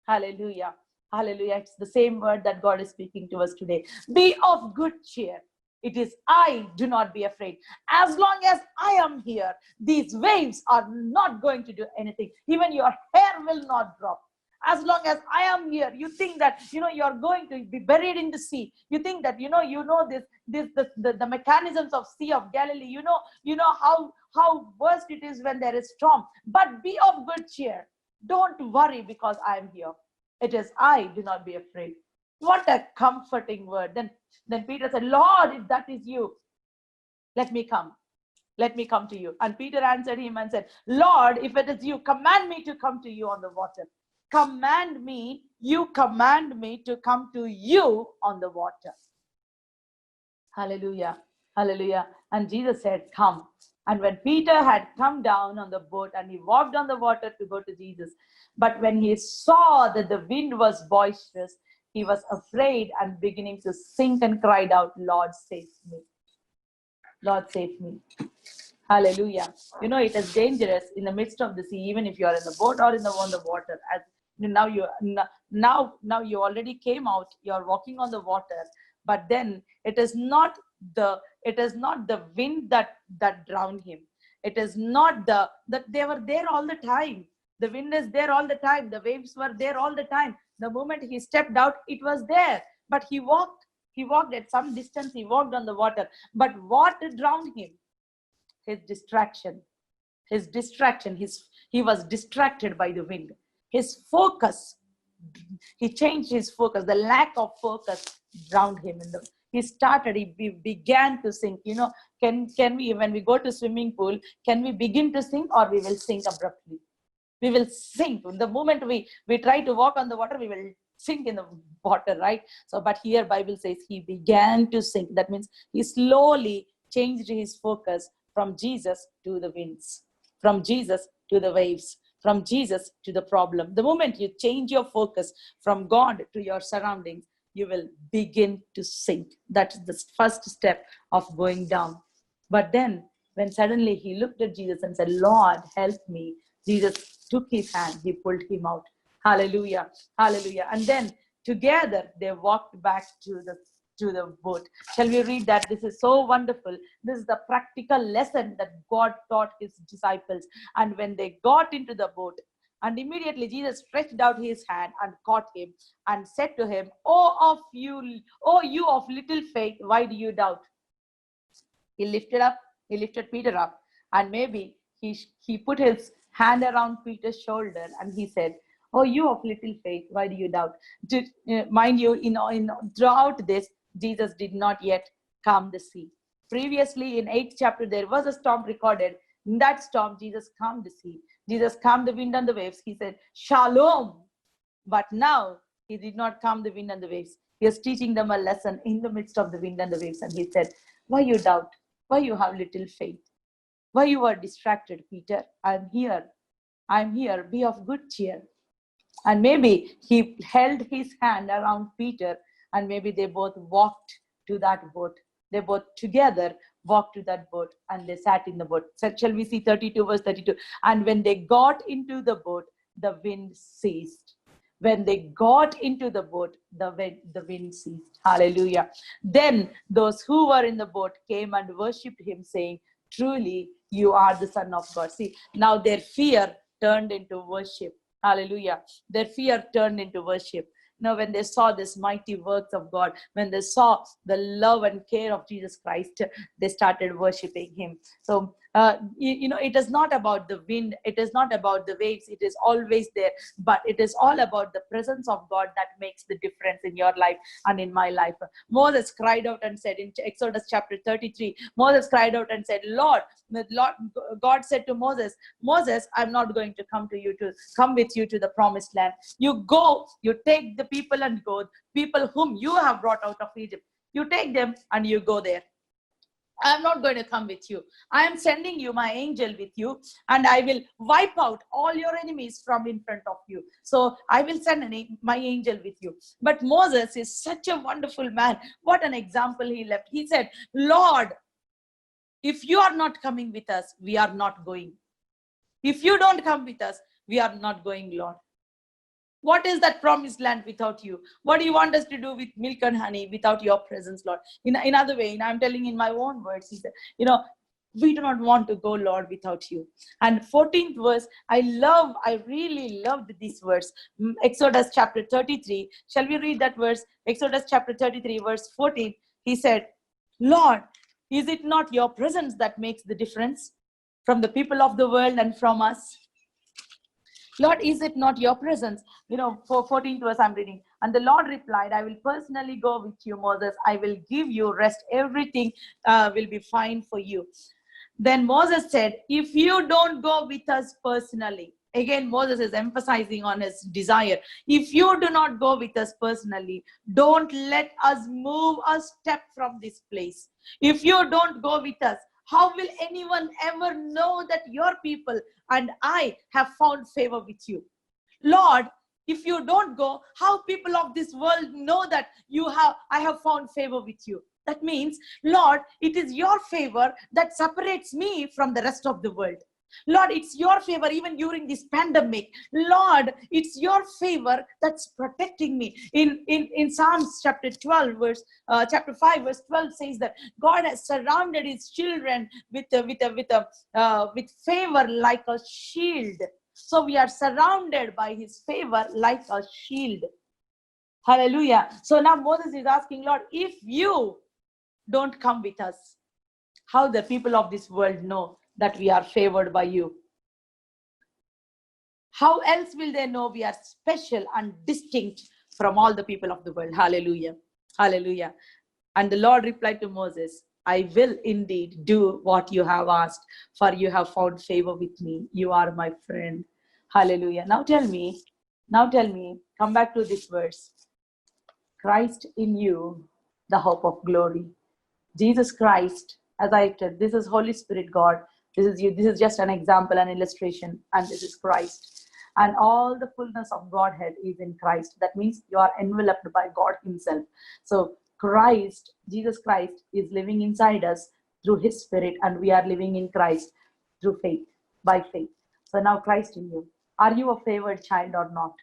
Hallelujah. Hallelujah. It's the same word that God is speaking to us today. Be of good cheer. It is I, do not be afraid. As long as I am here, these waves are not going to do anything. Even your hair will not drop. As long as I am here, you think that, you're going to be buried in the sea. You think that, the mechanisms of Sea of Galilee, you know how worst it is when there is storm. But be of good cheer. Don't worry, because I am here. It is I, do not be afraid. What a comforting word. Then Peter said, Lord, if that is you, let me come. Let me come to you. And Peter answered him and said, Lord, if it is you, command me to come to you on the water. Command me to come to you on the water. Hallelujah. Hallelujah. And Jesus said, come. And when Peter had come down on the boat and he walked on the water to go to Jesus, but when he saw that the wind was boisterous, he was afraid and beginning to sink and cried out, Lord, save me. Lord, save me. Hallelujah. You know, it is dangerous in the midst of the sea, even if you are in the boat or on the water. As now you now you already came out, you are walking on the water, but then the it is not the wind that drowned him. It is not that they were there all the time. The wind is there all the time. The waves were there all the time. The moment he stepped out, it was there. But he walked at some distance, he walked on the water. But what drowned him? His distraction. He was distracted by the wind. His focus, he changed his focus. The lack of focus drowned him in the he began to sink. You know, can we, when we go to swimming pool, can we begin to sink, or we will sink abruptly? We will sink the moment we try to walk on the water. We will sink in the water, right? So but here Bible says he began to sink. That means he slowly changed his focus from Jesus to the winds, from Jesus to the waves, from Jesus to the problem. The moment you change your focus from God to your surroundings, you will begin to sink. That's the first step of going down. But then when suddenly he looked at Jesus and said, Lord, help me, Jesus took his hand, he pulled him out. Hallelujah. Hallelujah. And then together they walked back to the boat. Shall we read that? This is so wonderful. This is the practical lesson that God taught his disciples. And when they got into the boat, and immediately Jesus stretched out his hand and caught him and said to him, oh you of little faith, why do you doubt? He lifted Peter up, and maybe he put his hand around Peter's shoulder and he said, oh, you of little faith, why do you doubt? Mind you, throughout this, Jesus did not yet calm the sea. Previously, in 8th chapter, there was a storm recorded. In that storm, Jesus calmed the sea. Jesus calmed the wind and the waves. He said, Shalom. But now, he did not calm the wind and the waves. He was teaching them a lesson in the midst of the wind and the waves. And he said, why you doubt? Why you have little faith? Why you are distracted, Peter? I'm here. I'm here. Be of good cheer. And maybe he held his hand around Peter, and maybe they both walked to that boat. They both together walked to that boat, and they sat in the boat. So shall we see 32 verse 32? And when they got into the boat, the wind ceased. When they got into the boat, the wind ceased. Hallelujah. Then those who were in the boat came and worshipped him, saying, truly, you are the Son of God. See, now their fear turned into worship. Hallelujah. Their fear turned into worship. Now, when they saw this mighty works of God, when they saw the love and care of Jesus Christ, they started worshiping him. So, it is not about the wind. It is not about the waves. It is always there. But it is all about the presence of God that makes the difference in your life and in my life. Moses cried out and said in Exodus chapter 33, Moses cried out and said, Lord, God said to Moses, I'm not going to come with you to the promised land. You go, you take the people and go, people whom you have brought out of Egypt. You take them and you go there. I am not going to come with you. I am sending you my angel with you, and I will wipe out all your enemies from in front of you. So I will send my angel with you. But Moses is such a wonderful man. What an example he left. He said, Lord, if you are not coming with us, we are not going. If you don't come with us, we are not going, Lord. What is that promised land without you? What do you want us to do with milk and honey without your presence, Lord? In other way, I'm telling in my own words, he said, we do not want to go, Lord, without you. And 14th verse, I really loved this verse. Exodus chapter 33. Shall we read that verse? Exodus chapter 33, verse 14. He said, Lord, is it not your presence that makes the difference from the people of the world and from us? Lord, is it not your presence? For 14th verse I'm reading. And the Lord replied, I will personally go with you, Moses. I will give you rest. Everything will be fine for you. Then Moses said, if you don't go with us personally, again, Moses is emphasizing on his desire. If you do not go with us personally, don't let us move a step from this place. If you don't go with us, how will anyone ever know that your people and I have found favor with you? Lord, if you don't go, how people of this world know that I have found favor with you? That means, Lord, it is your favor that separates me from the rest of the world. Lord, it's your favor even during this pandemic. Lord, it's your favor that's protecting me. In Psalms chapter 12, chapter 5, verse 12 says that God has surrounded his children with favor like a shield. So we are surrounded by his favor like a shield. Hallelujah. So now Moses is asking, Lord, if you don't come with us, how the people of this world know that we are favored by you? How else will they know we are special and distinct from all the people of the world? Hallelujah. Hallelujah. And the Lord replied to Moses, I will indeed do what you have asked, for you have found favor with me. You are my friend. Hallelujah. Now tell me, come back to this verse. Christ in you, the hope of glory. Jesus Christ, as I said, this is Holy Spirit God. This is you. This is just an example, an illustration, and this is Christ. And all the fullness of Godhead is in Christ. That means you are enveloped by God himself. So Christ, Jesus Christ, is living inside us through his Spirit, and we are living in Christ through faith, by faith. So now Christ in you. Are you a favored child or not?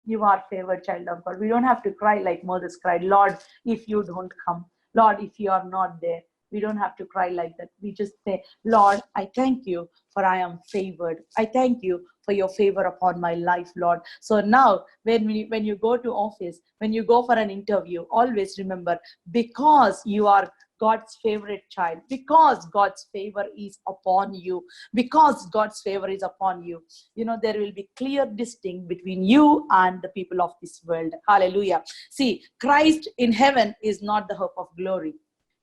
You are favored child of God. We don't have to cry like Moses cried, Lord, if you don't come. Lord, if you are not there. We don't have to cry like that. We just say, Lord, I thank you for I am favored. I thank you for your favor upon my life, Lord. So now when you go to office, when you go for an interview, always remember, because you are God's favorite child, because God's favor is upon you, because God's favor is upon you, there will be clear distinction between you and the people of this world. Hallelujah. See, Christ in heaven is not the hope of glory.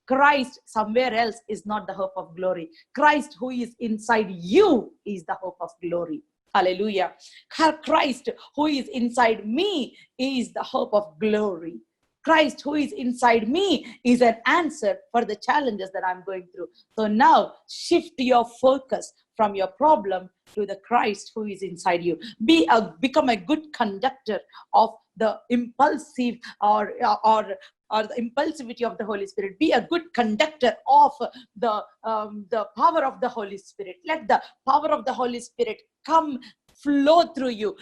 Christ somewhere else is not the hope of glory. Christ who is inside you is the hope of glory. Hallelujah. Christ who is inside me is the hope of glory. Christ who is inside me is an answer for the challenges that I'm going through. So now shift your focus from your problem to the Christ who is inside you. Become a good conductor of the impulsive or the impulsivity of the Holy Spirit. Be a good conductor of the power of the Holy Spirit. Let the power of the Holy Spirit flow through you.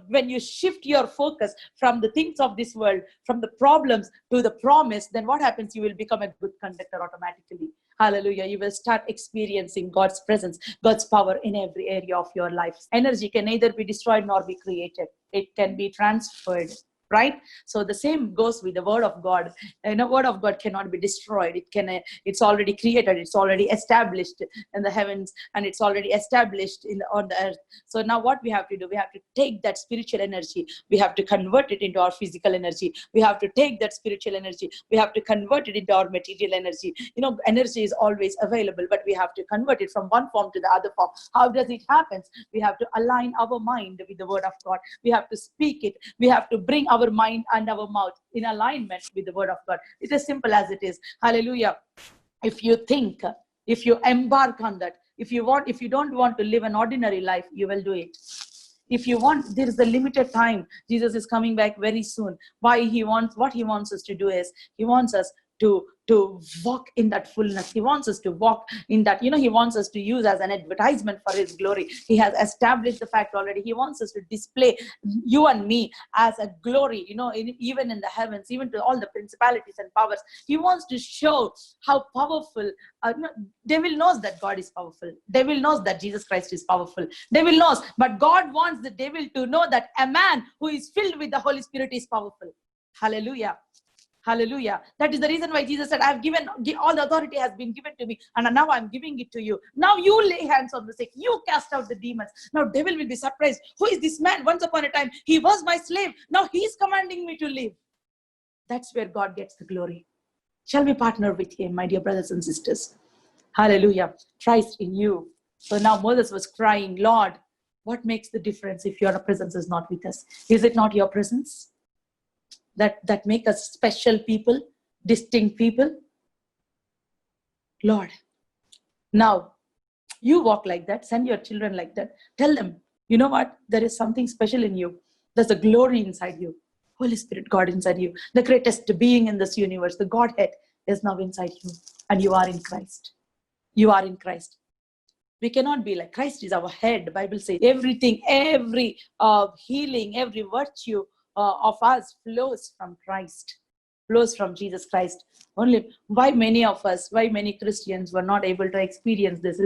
When you shift your focus from the things of this world, from the problems to the promise, then what happens? You will become a good conductor automatically. Hallelujah. You will start experiencing God's presence, God's power in every area of your life. Energy can neither be destroyed nor be created. It can be transferred. Right? So the same goes with the word of God. Word of God cannot be destroyed. It's already created. It's already established in the heavens, and it's already established on the earth. So now what we have to do, we have to take that spiritual energy. We have to convert it into our physical energy. We have to take that spiritual energy. We have to convert it into our material energy. Energy is always available, but we have to convert it from one form to the other form. How does it happen? We have to align our mind with the word of God. We have to speak it. We have to bring our mind and our mouth in alignment with the word of God. It's as simple as it is. Hallelujah. If you think, if you embark on that, if you don't want to live an ordinary life, you will do it. If you want, there is a limited time. Jesus is coming back very soon. What he wants us to do is, he wants us to walk in that fullness. He wants us to walk in that, he wants us to use as an advertisement for his glory. He has established the fact already. He wants us to display you and me as a glory, even in the heavens, even to all the principalities and powers. He wants to show how powerful, devil knows that God is powerful. Devil knows that Jesus Christ is powerful. Devil knows, but God wants the devil to know that a man who is filled with the Holy Spirit is powerful. Hallelujah. Hallelujah. That is the reason why Jesus said, all the authority has been given to me, and now I'm giving it to you. Now you lay hands on the sick. You cast out the demons. Now devil will be surprised. Who is this man? Once upon a time, he was my slave. Now he's commanding me to live. That's where God gets the glory. Shall we partner with him, my dear brothers and sisters? Hallelujah. Christ in you. So now Moses was crying, Lord, what makes the difference if your presence is not with us? Is it not your presence that make us special people, distinct people? Lord, now you walk like that. Send your children like that. Tell them, you know what? There is something special in you. There's a glory inside you. Holy Spirit, God inside you. The greatest being in this universe, the Godhead is now inside you, and you are in Christ. You are in Christ. We cannot be like Christ is our head. The Bible says everything, every healing, every virtue of us flows from Christ, flows from Jesus Christ. Only why many of us, why many Christians were not able to experience this?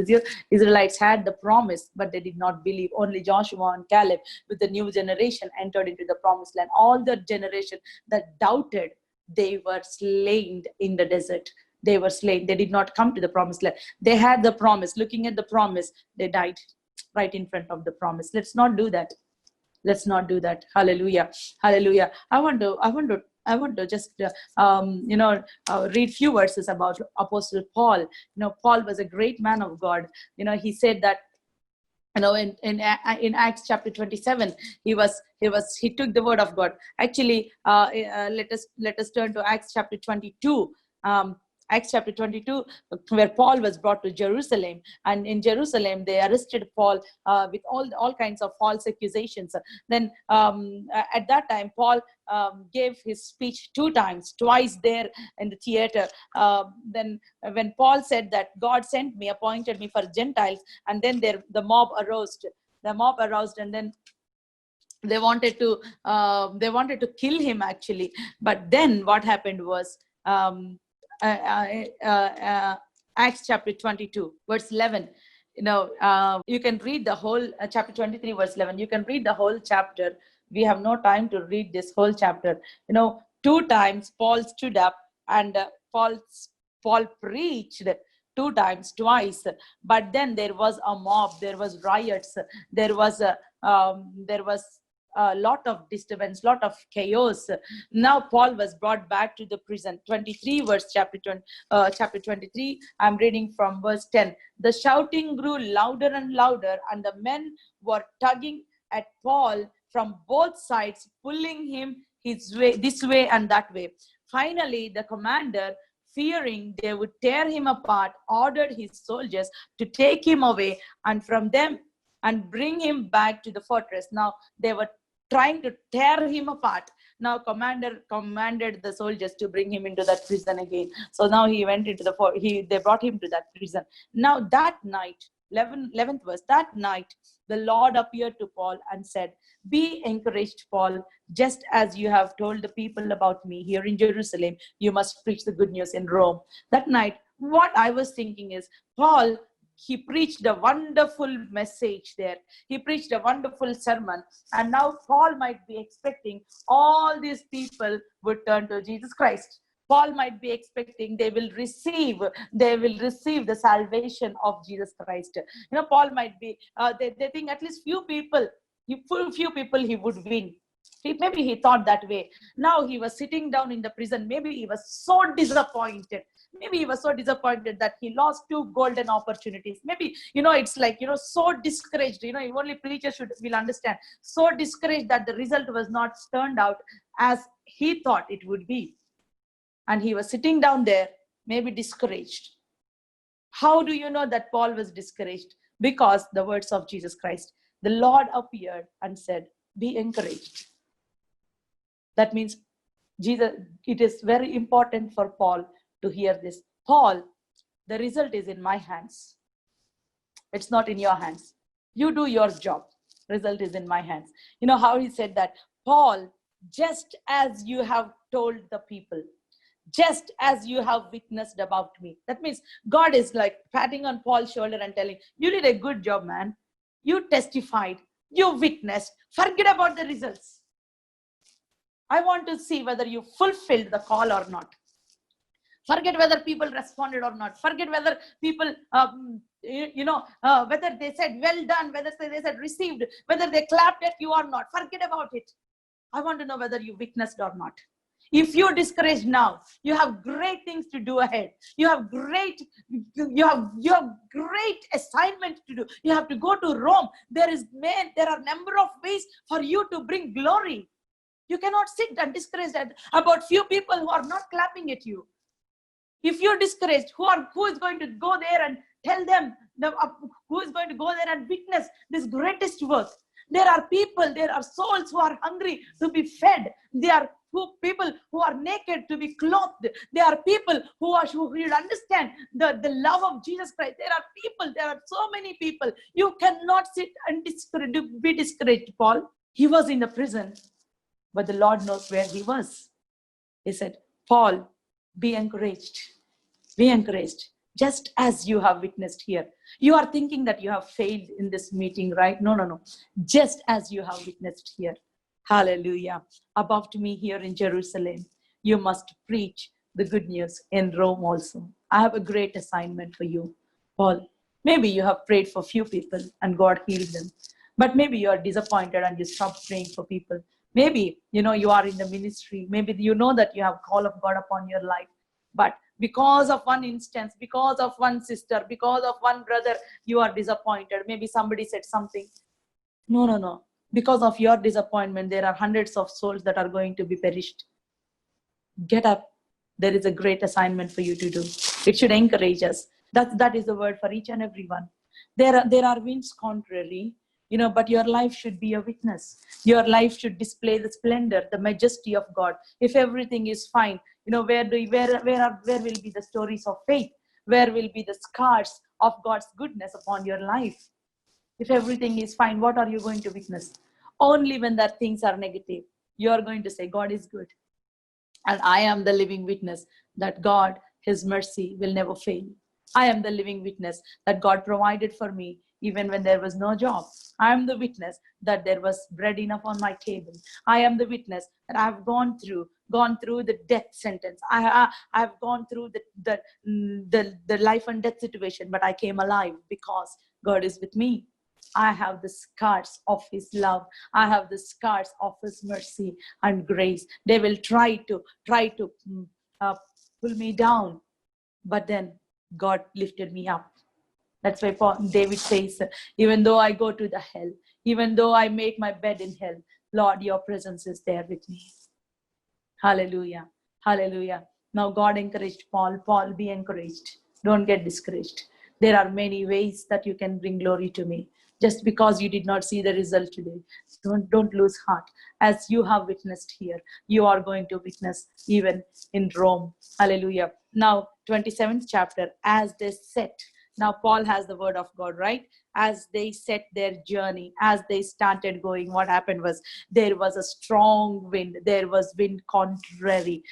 Israelites had the promise, but they did not believe. Only Joshua and Caleb with the new generation entered into the promised land. All the generation that doubted, they were slain in the desert. They were slain. They did not come to the promised land. They had the promise. Looking at the promise, they died right in front of the promise. Let's not do that. Let's not do that. Hallelujah. Hallelujah. I want to just read few verses about Apostle Paul. Paul was a great man of God. He said that, in Acts chapter 27, he took the word of God. Actually, let us turn to Acts chapter 22. Acts chapter 22, where Paul was brought to Jerusalem, and in Jerusalem they arrested Paul with all kinds of false accusations. Then at that time, Paul gave his speech twice there in the theater. Then when Paul said that God sent me, appointed me for Gentiles, and then the mob aroused. And then they wanted to kill him actually. But then what happened was, Acts chapter 22 verse 11, you can read the whole chapter 23 verse 11. You can read the whole chapter. We have no time to read this whole chapter. Two times Paul stood up, and Paul preached twice. But then there was a mob, there was riots, there was a lot of disturbance, lot of chaos. Now Paul was brought back to the prison. 23 verse chapter 23. I'm reading from verse 10. The shouting grew louder and louder, and the men were tugging at Paul from both sides, pulling him his way, this way and that way. Finally, the commander, fearing they would tear him apart, ordered his soldiers to take him away and from them and bring him back to the fortress. Now they were trying to tear him apart. Now commander commanded the soldiers to bring him into that prison again. So now he went into they brought him to that prison. Now that night, 11th verse, that night the Lord appeared to Paul and said, "Be encouraged, Paul. Just as you have told the people about me here in Jerusalem, you must preach the good news in Rome." That night, what I was thinking is, Paul, he preached a wonderful message there. He preached a wonderful sermon. And now Paul might be expecting all these people would turn to Jesus Christ. Paul might be expecting they will receive the salvation of Jesus Christ. Paul might be, they think at least few people he would win. Maybe he thought that way. Now he was sitting down in the prison. Maybe he was so disappointed. That he lost two golden opportunities. Maybe, it's like, so discouraged. Only preachers will understand. So discouraged that the result was not turned out as he thought it would be. And he was sitting down there, maybe discouraged. How do you know that Paul was discouraged? Because the words of Jesus Christ. The Lord appeared and said, "Be encouraged." That means it is very important for Paul to hear this. Paul, the result is in my hands. It's not in your hands. You do your job. Result is in my hands. You know how he said that? Paul, just as you have told the people, just as you have witnessed about me. That means God is like patting on Paul's shoulder and telling, you did a good job, man. You testified. You witnessed. Forget about the results. I want to see whether you fulfilled the call or not. Forget whether people responded or not. Forget whether people, whether they said, well done, whether they said received, whether they clapped at you or not. Forget about it. I want to know whether you witnessed or not. If you're discouraged now, you have great things to do ahead. You have great assignment to do. You have to go to Rome. There are number of ways for you to bring glory. You cannot sit and discouraged about few people who are not clapping at you. If you're discouraged, who is going to go there and tell them, who is going to go there and witness this greatest work? There are people, there are souls who are hungry to be fed. They are people who are naked to be clothed. There are people who should understand the love of Jesus Christ. There are so many people. You cannot sit and be discouraged, Paul. He was in the prison, but the Lord knows where he was. He said, Paul, be encouraged. Be encouraged. Just as you have witnessed here. You are thinking that you have failed in this meeting, right? No. Just as you have witnessed here. Hallelujah. About me here in Jerusalem, you must preach the good news in Rome also. I have a great assignment for you, Paul. Maybe you have prayed for few people and God healed them. But maybe you are disappointed and you stop praying for people. Maybe, you are in the ministry. Maybe you know that you have call of God upon your life. But because of one instance, because of one sister, because of one brother, you are disappointed. Maybe somebody said something. No. Because of your disappointment, there are hundreds of souls that are going to be perished. Get up. There is a great assignment for you to do. It should encourage us. That is the word for each and every one. There are winds contrary, but your life should be a witness. Your life should display the splendor, the majesty of God. If everything is fine, where will be the stories of faith? Where will be the scars of God's goodness upon your life? If everything is fine, what are you going to witness? Only when that things are negative, you are going to say, God is good. And I am the living witness that God, his mercy will never fail. I am the living witness that God provided for me even when there was no job. I am the witness that there was bread enough on my table. I am the witness that I have gone through the death sentence. I have gone through the life and death situation, but I came alive because God is with me. I have the scars of his love. I have the scars of his mercy and grace. They will try to pull me down, but then God lifted me up. That's why David says, even though I go to the hell, even though I make my bed in hell, Lord, your presence is there with me. Hallelujah. Hallelujah. Now God encouraged Paul. Paul, be encouraged. Don't get discouraged. There are many ways that you can bring glory to me. Just because you did not see the result today, don't lose heart. As you have witnessed here, you are going to witness even in Rome. Hallelujah. Now, 27th chapter, as they set. Now, Paul has the word of God, right? As they set their journey, as they started going, what happened was there was a strong wind. There was wind contrary.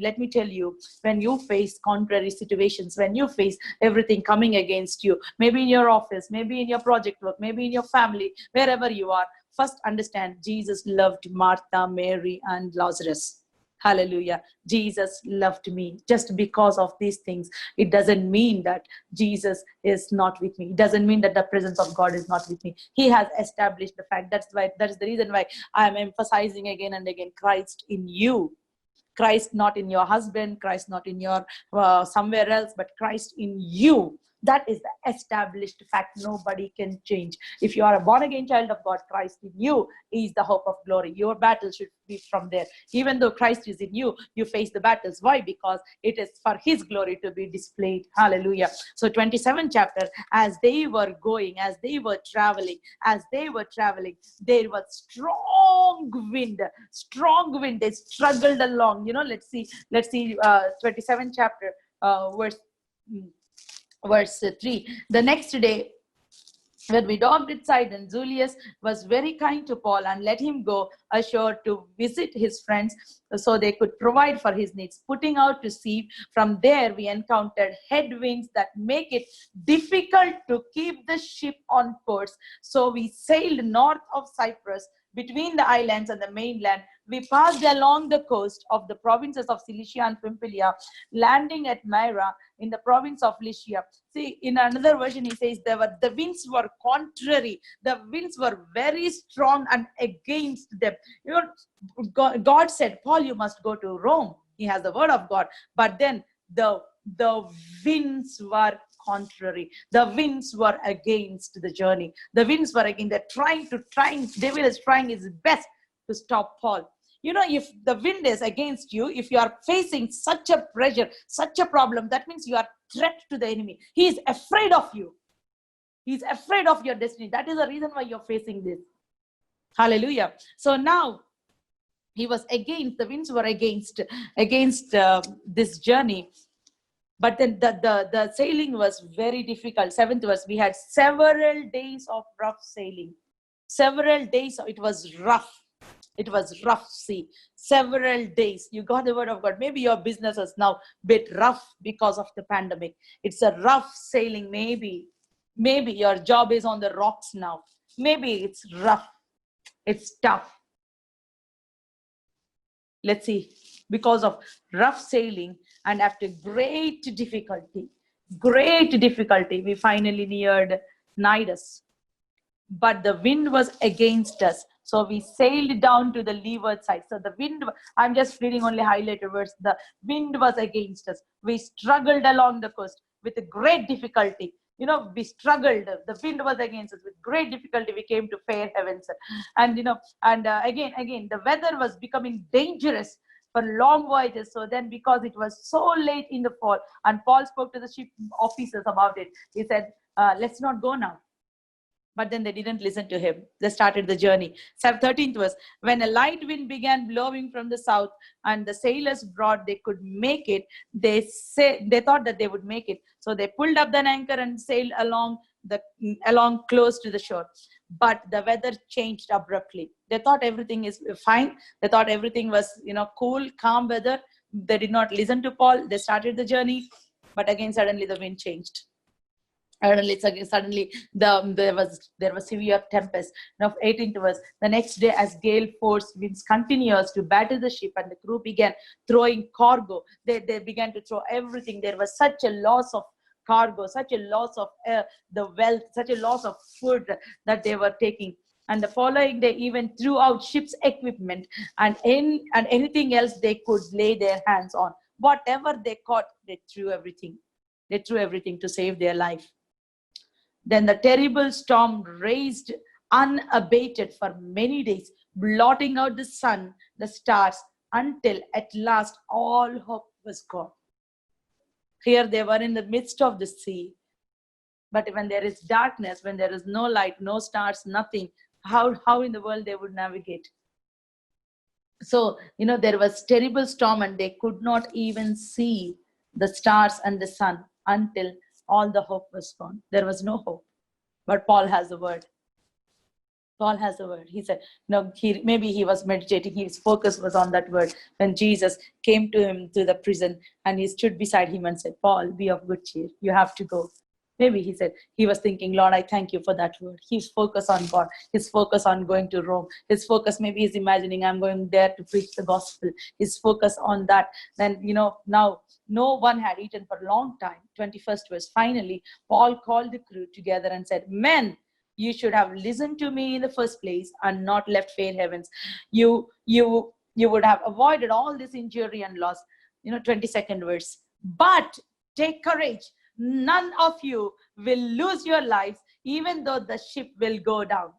Let me tell you, when you face contrary situations, when you face everything coming against you, maybe in your office, maybe in your project work, maybe in your family, wherever you are, first understand Jesus loved Martha, Mary, and Lazarus. Hallelujah. Jesus loved me. Just because of these things, it doesn't mean that Jesus is not with me. It doesn't mean that the presence of God is not with me. He has established the fact. That is the reason why I am emphasizing again and again, Christ in you. Christ not in your husband, Christ not in your somewhere else, but Christ in you. That is the established fact. Nobody can change. If you are a born-again child of God, Christ in you is the hope of glory. Your battle should be from there. Even though Christ is in you, you face the battles. Why? Because it is for his glory to be displayed. Hallelujah. So 27th chapter, as they were going, as they were traveling, there was strong wind. They struggled along. Let's see 27th chapter, verse 3. The next day, when we docked at Sidon, Julius was very kind to Paul and let him go ashore to visit his friends so they could provide for his needs. Putting out to sea, from there we encountered headwinds that make it difficult to keep the ship on course. So we sailed north of Cyprus, between the islands and the mainland. We passed along the coast of the provinces of Cilicia and Pamphylia, landing at Myra in the province of Lycia. See, in another version, he says the winds were contrary. The winds were very strong and against them. God said, Paul, you must go to Rome. He has the word of God. But then the winds were contrary. The winds were against the journey. The winds were against. Devil is trying his best to stop Paul. If the wind is against you, if you are facing such a pressure, such a problem, that means you are threat to the enemy. He is afraid of you. He's afraid of your destiny. That is the reason why you're facing this. Hallelujah. So now, He was against, the winds were against this journey. But then the sailing was very difficult. Seventh verse, we had several days of rough sailing. Several days, it was rough. It was rough sea. Several days. You got the word of God. Maybe your business is now a bit rough because of the pandemic. It's a rough sailing. Maybe your job is on the rocks now. Maybe it's rough. It's tough. Let's see. Because of rough sailing and after great difficulty, we finally neared Cnidus. But the wind was against us. So we sailed down to the leeward side. So the wind, I'm just reading only highlighted words. The wind was against us. We struggled along the coast with a great difficulty. We struggled. The wind was against us. With great difficulty, we came to Fair Havens. And, again, the weather was becoming dangerous for long voyages. So then, because it was so late in the fall, and Paul spoke to the ship officers about it, he said, let's not go now. But then they didn't listen to him. They started the journey. 13th verse, when a light wind began blowing from the south and the sailors thought they could make it, they thought that they would make it. So they pulled up the anchor and sailed along close to the shore. But the weather changed abruptly. They thought everything is fine. They thought everything was, cool, calm weather. They did not listen to Paul. They started the journey. But again, suddenly the wind changed. Suddenly there was severe tempest. Now 18th verse, the next day as gale force winds continues to batter the ship and the crew began throwing cargo. They began to throw everything. There was such a loss of cargo, such a loss of the wealth, such a loss of food that they were taking. And the following day even threw out ship's equipment and anything else they could lay their hands on. Whatever they caught, they threw everything. They threw everything to save their life. Then the terrible storm raged unabated for many days, blotting out the sun, the stars, until at last all hope was gone. Here they were in the midst of the sea. But when there is darkness, when there is no light, no stars, nothing, how in the world they would navigate? So, there was terrible storm and they could not even see the stars and the sun until all the hope was gone. There was no hope. But Paul has the word. Paul has the word. He said, maybe he was meditating. His focus was on that word. When Jesus came to him to the prison and he stood beside him and said, Paul, be of good cheer. You have to go. Maybe he was thinking, Lord, I thank you for that word. His focus on God, his focus on going to Rome, his focus, maybe he's imagining I'm going there to preach the gospel. His focus on that. Then, now no one had eaten for a long time. 21st verse. Finally, Paul called the crew together and said, men, you should have listened to me in the first place and not left Fair Havens. You would have avoided all this injury and loss. 22nd verse. But take courage. None of you will lose your lives, even though the ship will go down.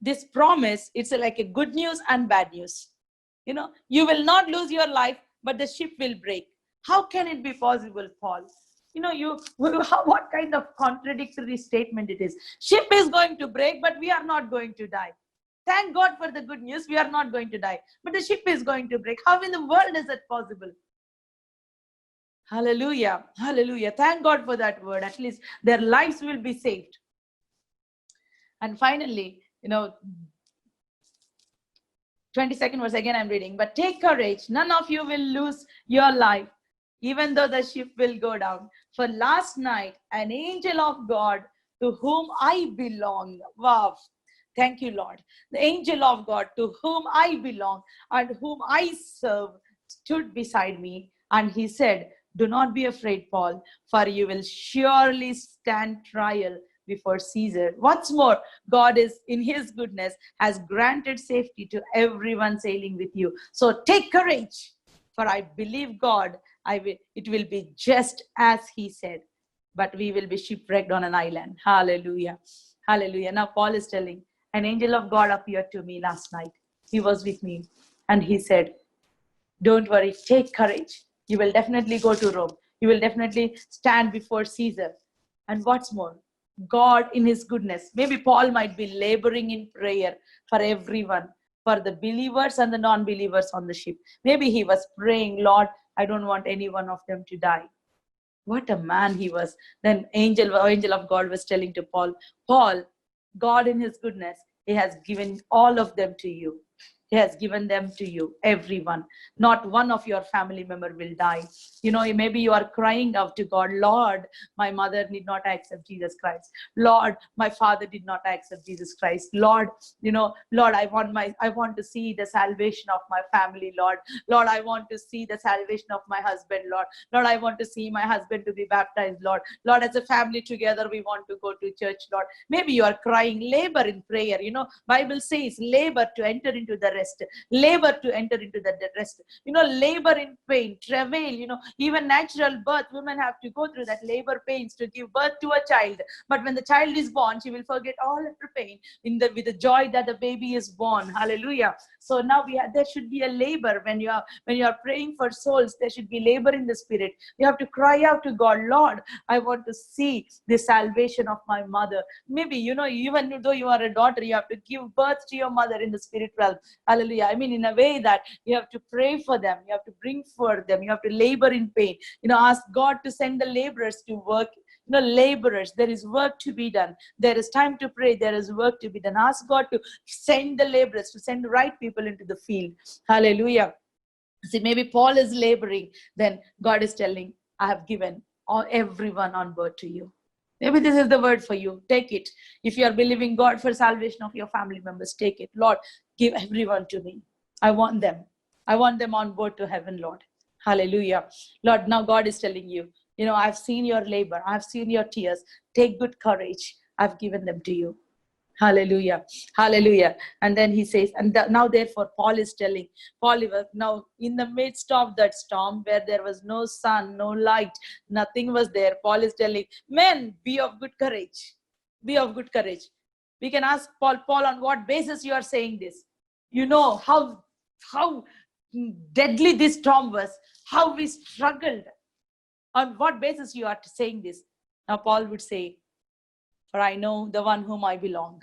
This promise, it's like a good news and bad news. You will not lose your life, but the ship will break. How can it be possible, Paul? What kind of contradictory statement it is? Ship is going to break, but we are not going to die. Thank God for the good news. We are not going to die, but the ship is going to break. How in the world is that possible? Hallelujah. Hallelujah. Thank God for that word. At least their lives will be saved. And finally, 22nd verse, again I'm reading. But take courage. None of you will lose your life, even though the ship will go down. For last night, an angel of God to whom I belong. Wow. Thank you, Lord. The angel of God to whom I belong and whom I serve stood beside me. And he said, do not be afraid, Paul, for you will surely stand trial before Caesar. What's more, God is in his goodness has granted safety to everyone sailing with you. So take courage, for I believe God, it will be just as he said, but we will be shipwrecked on an island. Hallelujah. Hallelujah. Now Paul is telling, an angel of God appeared to me last night. He was with me and he said, don't worry, take courage. You will definitely go to Rome. You will definitely stand before Caesar. And what's more, God in his goodness, maybe Paul might be laboring in prayer for everyone, for the believers and the non-believers on the ship. Maybe he was praying, Lord, I don't want any one of them to die. What a man he was. Then angel of God was telling to Paul, Paul, God in his goodness, he has given all of them to you. He has given them to you, everyone. Not one of your family member will die. Maybe you are crying out to God, Lord, my mother did not accept Jesus Christ. Lord, my father did not accept Jesus Christ. Lord, Lord, I want to see the salvation of my family, Lord. Lord, I want to see the salvation of my husband, Lord. Lord, I want to see my husband to be baptized, Lord. Lord, as a family together, we want to go to church, Lord. Maybe you are crying, labor in prayer. Bible says labor to enter into the rest. Labor to enter into the rest. Labor in pain, travail, even natural birth, women have to go through that labor pains to give birth to a child. But when the child is born, she will forget all of her pain with the joy that the baby is born. Hallelujah. So now there should be a labor when you are praying for souls. There should be labor in the spirit. You have to cry out to God, Lord, I want to see the salvation of my mother. Maybe, even though you are a daughter, you have to give birth to your mother in the spirit realm. Hallelujah. I mean, in a way that you have to pray for them. You have to bring for them. You have to labor in pain. Ask God to send the laborers to work. Laborers, there is work to be done. There is time to pray. There is work to be done. Ask God to send the laborers, to send the right people into the field. Hallelujah. See, maybe Paul is laboring. Then God is telling, I have given everyone on board to you. Maybe this is the word for you. Take it. If you are believing God for salvation of your family members, take it. Lord, give everyone to me. I want them. I want them on board to heaven, Lord. Hallelujah. Lord, now God is telling you, I've seen your labor. I've seen your tears. Take good courage. I've given them to you. Hallelujah. Hallelujah. And then he says, now therefore Paul is telling, Paul was now in the midst of that storm where there was no sun, no light, nothing was there. Paul is telling, men, be of good courage. Be of good courage. We can ask Paul, on what basis you are saying this? You know how deadly this storm was, how we struggled. On what basis you are saying this? Now Paul would say, for I know the one whom I belong.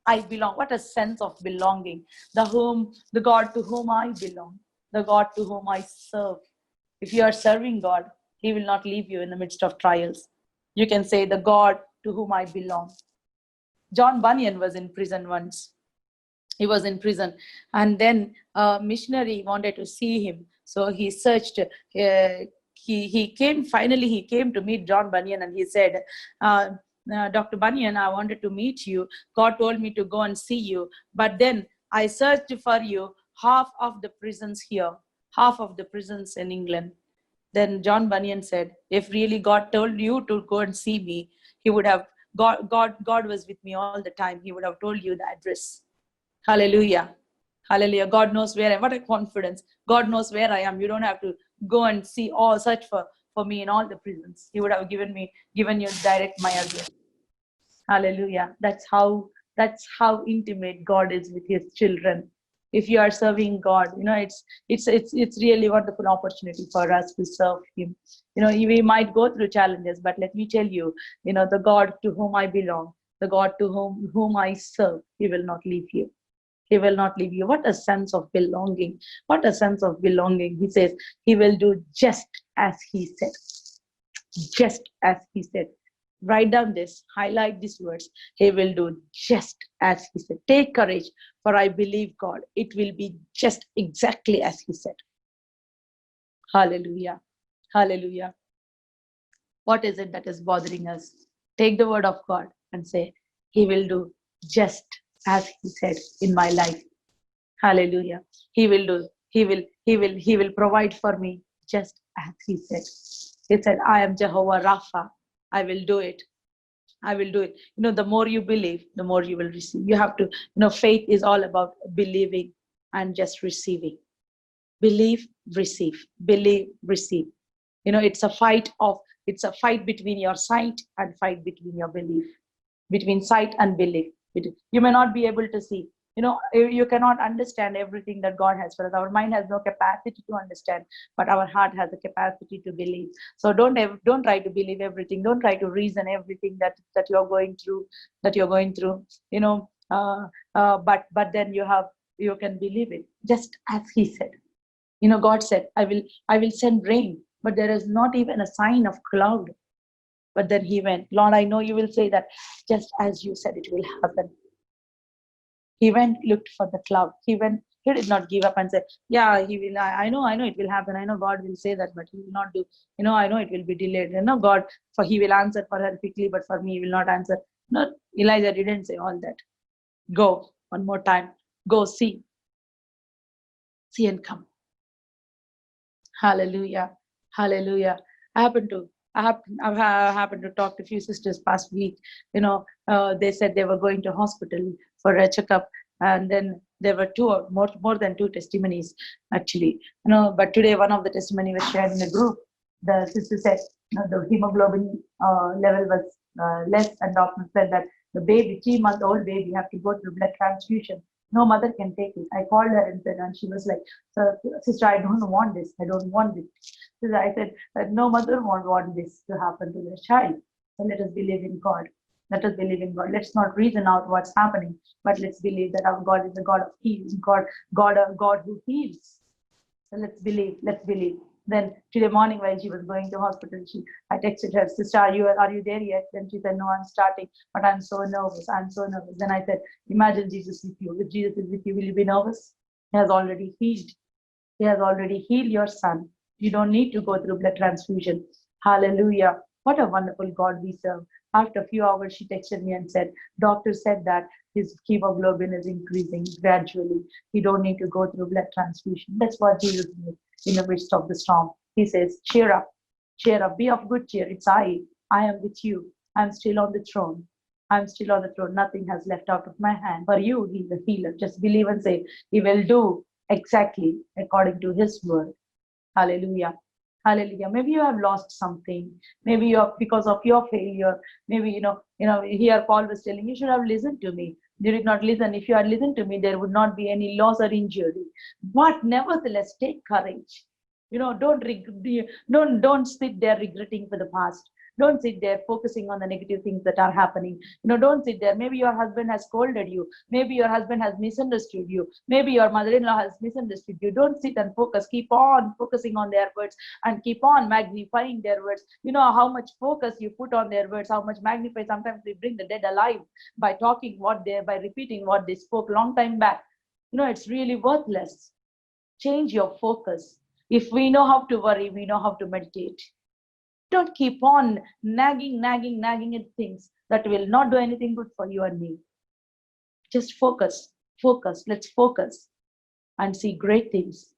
I belong. What a sense of belonging. The God to whom I belong, the God to whom I serve. If you are serving God, he will not leave you in the midst of trials. You can say, the God to whom I belong. John Bunyan was in prison once. He was in prison, and then a missionary wanted to see him. So he searched. He came. Finally, he came to meet John Bunyan, and he said, Dr. Bunyan, I wanted to meet you. God told me to go and see you. But then I searched for you half of the prisons here, half of the prisons in England. Then John Bunyan said, if really God told you to go and see me, he would have, God was with me all the time. He would have told you the address. Hallelujah. Hallelujah. God knows where I am. What a confidence. God knows where I am. You don't have to go and see or search for me in all the prisons. He would have given you direct my address. Hallelujah. That's how intimate God is with his children. If you are serving God, it's really wonderful opportunity for us to serve him. We might go through challenges, but let me tell you, the God to whom I belong, the God to whom I serve, he will not leave you. He will not leave you. What a sense of belonging. What a sense of belonging. He says, he will do just as he said. Just as he said. Write down this, highlight these words. He will do just as he said. Take courage, for I believe God. It will be just exactly as he said. Hallelujah. Hallelujah. What is it that is bothering us? Take the word of God and say, he will do just as he said in my life. Hallelujah. He will provide for me just as he said. He said, I am Jehovah Rapha. I will do it. I will do it. The more you believe, the more you will receive. You have to, faith is all about believing and just receiving. Believe, receive. Believe, receive. It's a fight between your sight and fight between your belief. Between sight and belief. You may not be able to see. You cannot understand everything that God has for us. Our mind has no capacity to understand, but our heart has the capacity to believe. So don't try to believe everything. Don't try to reason everything that you're going through. But then you have you can believe it, just as he said. God said, I will send rain, but there is not even a sign of cloud. But then he went, Lord, I know you will say that just as you said it will happen. He went, looked for the cloud. He did not give up and say, yeah, he will. I know it will happen. I know God will say that, but he will not do. I know it will be delayed. God, for he will answer for her quickly, but for me, he will not answer. No, Elijah didn't say all that. Go one more time. Go see and come. Hallelujah. Hallelujah. I happened to I happened to talk to a few sisters past week. They said they were going to hospital for a checkup, and then there were more than two testimonies actually. But today one of the testimony was shared in the group. The sister said the hemoglobin level was less, and doctor said that the baby, 3-month-old baby, have to go through blood transfusion. No mother can take it. I called her and said, and she was like, sister, I don't want this. I don't want this. So I said that no mother won't want this to happen to their child. So let us believe in God. Let us believe in God. Let's not reason out what's happening, but let's believe that our God is a God of healing, a God who heals. So let's believe. Let's believe. Then today morning when she was going to hospital, I texted her, sister, are you there yet? Then she said, no, I'm starting, but I'm so nervous. I'm so nervous. Then I said, imagine Jesus with you. If Jesus is with you, will you be nervous? He has already healed. He has already healed your son. You don't need to go through blood transfusion. Hallelujah. What a wonderful God we serve. After a few hours, she texted me and said, doctor said that his hemoglobin is increasing gradually. You don't need to go through blood transfusion. That's what Jesus did in the midst of the storm. He says, cheer up, be of good cheer. It's I am with you. I'm still on the throne. I'm still on the throne. Nothing has left out of my hand. For you, he's a healer. Just believe and say, he will do exactly according to his word. Hallelujah. Hallelujah. Maybe you have lost something. Maybe you are because of your failure. Maybe here Paul was telling you should have listened to me. You did not listen. If you had listened to me, there would not be any loss or injury. But nevertheless, take courage. Don't sit there regretting for the past. Don't sit there focusing on the negative things that are happening. Don't sit there. Maybe your husband has scolded you. Maybe your husband has misunderstood you. Maybe your mother-in-law has misunderstood you. Don't sit and focus. Keep on focusing on their words and keep on magnifying their words. How much focus you put on their words, how much magnify. Sometimes we bring the dead alive by by repeating what they spoke long time back. It's really worthless. Change your focus. If we know how to worry, we know how to meditate. Don't keep on nagging at things that will not do anything good for you and me. Just focus. Let's focus and see great things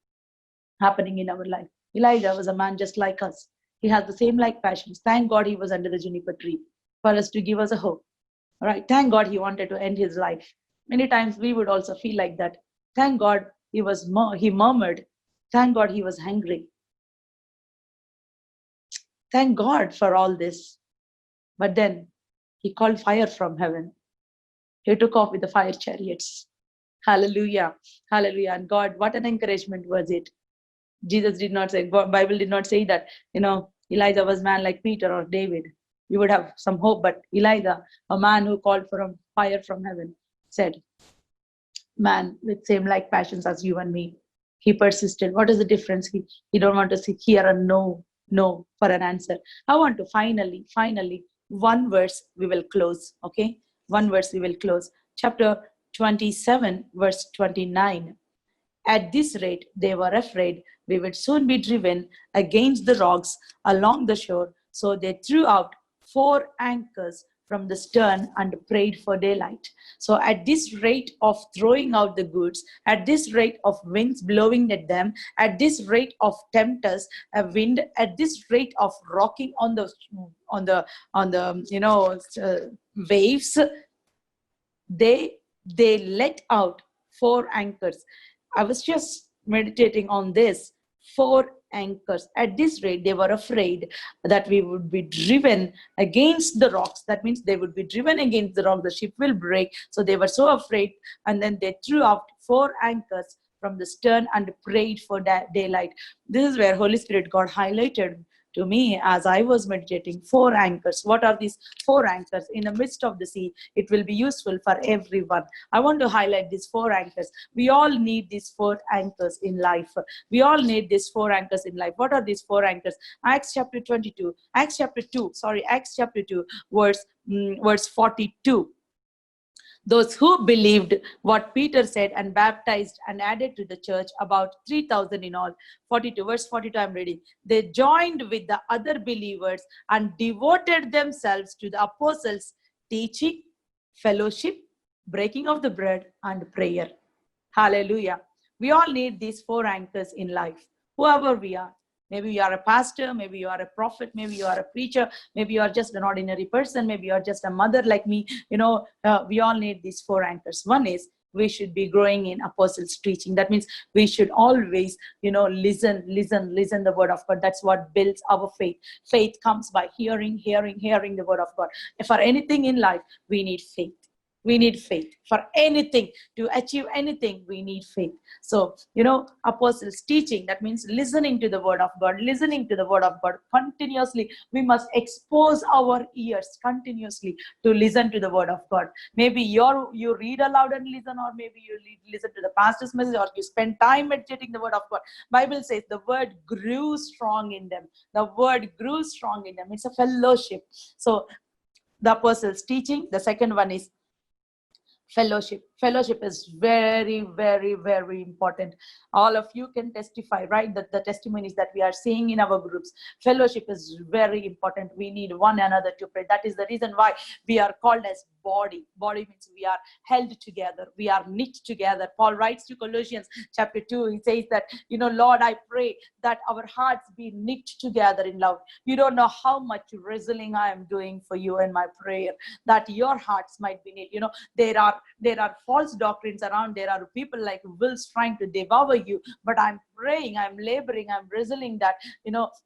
happening in our life. Elijah was a man just like us. He has the same like passions. Thank God he was under the juniper tree for us to give us a hope. All right. Thank God he wanted to end his life. Many times we would also feel like that. Thank God he murmured. Thank God he was hungry. Thank God for all this. But then he called fire from heaven. He took off with the fire chariots. Hallelujah. Hallelujah. And God, what an encouragement was it. Jesus did not say, Bible did not say that, Elijah was man like Peter or David. You would have some hope, but Elijah, a man who called for fire from heaven, said, man with same like passions as you and me. He persisted. What is the difference? He don't want to hear a no for an answer. I want to finally, one verse we will close. Okay, one verse we will close. Chapter 27, verse 29. At this rate, they were afraid we would soon be driven against the rocks along the shore. So they threw out 4 anchors from the stern and prayed for daylight. So at this rate of throwing out the goods, at this rate of winds blowing at them, at this rate of tempest, a wind, at this rate of rocking on the waves, they let out 4 anchors. I was just meditating on this. 4 anchors. At this rate, they were afraid that we would be driven against the rocks. That means they would be driven against the rock. The ship will break. So they were so afraid. And then they threw out 4 anchors from the stern and prayed for daylight. This is where Holy Spirit God highlighted to me as I was meditating. 4 anchors. What are these 4 anchors? In the midst of the sea, it will be useful for everyone. I want to highlight these 4 anchors. We all need these 4 anchors in life. We all need these 4 anchors in life. What are these 4 anchors? Acts chapter 2, verse 42. Those who believed what Peter said and baptized and added to the church, about 3,000 in all. 42, verse 42, I'm reading. They joined with the other believers and devoted themselves to the apostles' teaching, fellowship, breaking of the bread, and prayer. Hallelujah. We all need these 4 anchors in life, whoever we are. Maybe you are a pastor, maybe you are a prophet, maybe you are a preacher, maybe you are just an ordinary person, maybe you are just a mother like me. We all need these 4 anchors. One is we should be growing in apostles' teaching. That means we should always, listen the word of God. That's what builds our faith. Faith comes by hearing the word of God. For anything in life, we need faith. We need faith. For anything, to achieve anything, we need faith. So, apostles' teaching, that means listening to the word of God, continuously. We must expose our ears continuously to listen to the word of God. Maybe you read aloud and listen, or maybe you listen to the pastor's message, or you spend time meditating the word of God. Bible says the word grew strong in them. The word grew strong in them. It's a fellowship. So, the apostles' teaching. The second one is fellowship. Fellowship is very, very, very important. All of you can testify, right? That the testimonies that we are seeing in our groups. Fellowship is very important. We need one another to pray. That is the reason why we are called as body. Body means we are held together. We are knit together. Paul writes to Colossians chapter 2. He says that, Lord, I pray that our hearts be knit together in love. You don't know how much wrestling I am doing for you in my prayer, that your hearts might be knit. There are false doctrines around. There are people like wolves trying to devour you, but I'm praying, I'm laboring, I'm wrestling that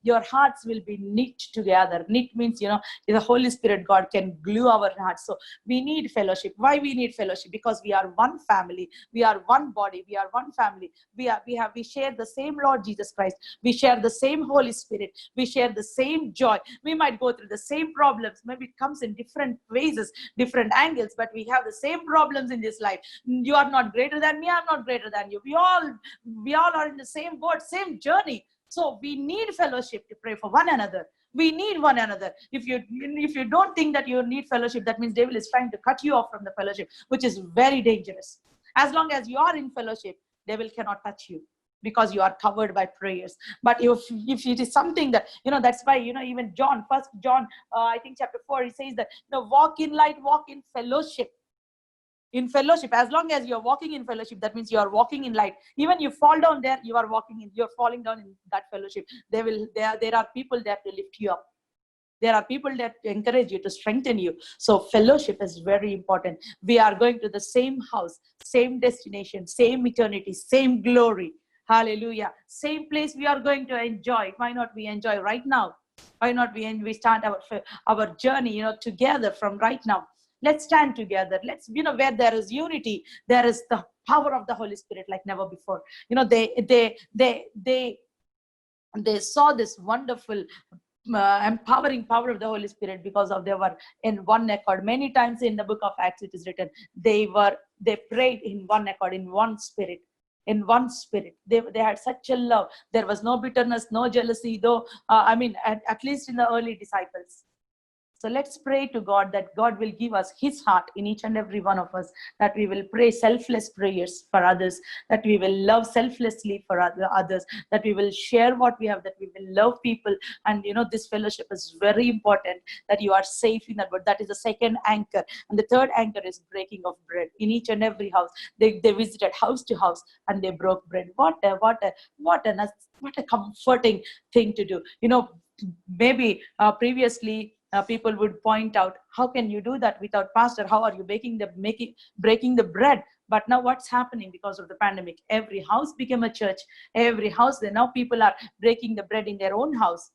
your hearts will be knit together. Knit means the Holy Spirit, God can glue our hearts. So we need fellowship. Why we need fellowship? Because we are one family, we are one body, we are one family. We share the same Lord Jesus Christ, we share the same Holy Spirit, we share the same joy. We might go through the same problems, maybe it comes in different phases, different angles, but we have the same problems in this life. You are not greater than me, I'm not greater than you. We all are in the same boat, same journey. So we need fellowship to pray for one another. We need one another. If you don't think that you need fellowship, that means devil is trying to cut you off from the fellowship, which is very dangerous. As long as you are in fellowship, devil cannot touch you, because you are covered by prayers. But if it is something that, that's why, even First John, I think chapter 4, he says that, walk in light, walk in fellowship. In fellowship, as long as you're walking in fellowship, that means you are walking in light. Even you fall down there, you're falling down in that fellowship. There are people there to lift you up. There are people that encourage you, to strengthen you. So fellowship is very important. We are going to the same house, same destination, same eternity, same glory. Hallelujah. Same place we are going to enjoy. Why not we enjoy right now? Why not we start our journey, together from right now? Let's stand together. Let's, where there is unity, there is the power of the Holy Spirit like never before. They saw this wonderful empowering power of the Holy Spirit because of they were in one accord. Many times in the book of Acts it is written, they prayed in one accord, in one spirit. In one spirit, they had such a love. There was no bitterness, no jealousy, though. At least in the early disciples. So let's pray to God that God will give us his heart in each and every one of us, that we will pray selfless prayers for others, that we will love selflessly for others, that we will share what we have, that we will love people. And this fellowship is very important, that you are safe in that word. That is the second anchor. And the third anchor is breaking of bread. In each and every house, they visited house to house and they broke bread. What a comforting thing to do. Maybe previously people would point out, how can you do that without pastor? How are you breaking the bread? But now what's happening because of the pandemic? Every house became a church. Every house, now people are breaking the bread in their own house.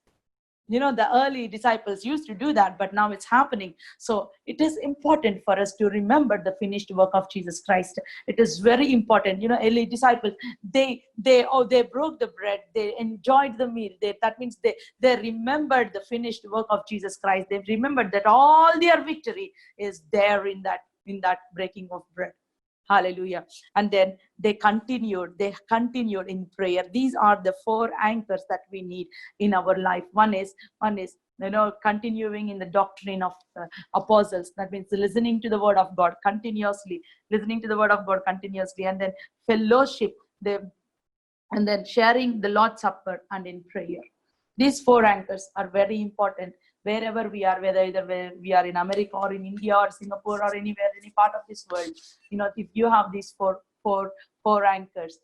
The early disciples used to do that, but now it's happening. So it is important for us to remember the finished work of Jesus Christ. It is very important. Early disciples, they broke the bread, they enjoyed the meal. That means they remembered the finished work of Jesus Christ. They remembered that all their victory is there in that breaking of bread. Hallelujah. And then they continued in prayer. These are the four anchors that we need in our life. One is continuing in the doctrine of apostles. That means listening to the word of God continuously, and then fellowship, the and then sharing the Lord's Supper, and in prayer. These four anchors are very important wherever we are, whether either we are in America or in India or Singapore or anywhere, any part of this world. If you have these four anchors,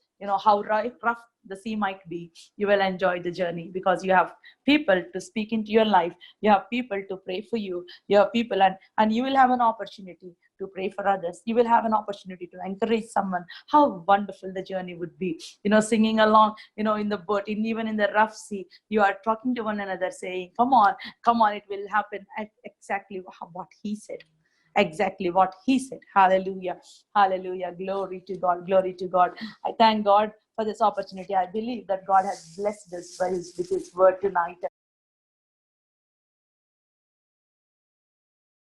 how rough the sea might be, you will enjoy the journey, because you have people to speak into your life, you have people to pray for you, you have people, and you will have an opportunity to pray for others. You will have an opportunity to encourage someone. How wonderful the journey would be, singing along, in the boat, even in the rough sea, you are talking to one another, saying, come on, it will happen exactly what he said. Exactly what he said. Hallelujah. Hallelujah. Glory to God. Glory to God. I thank God for this opportunity. I believe that God has blessed us with his word tonight.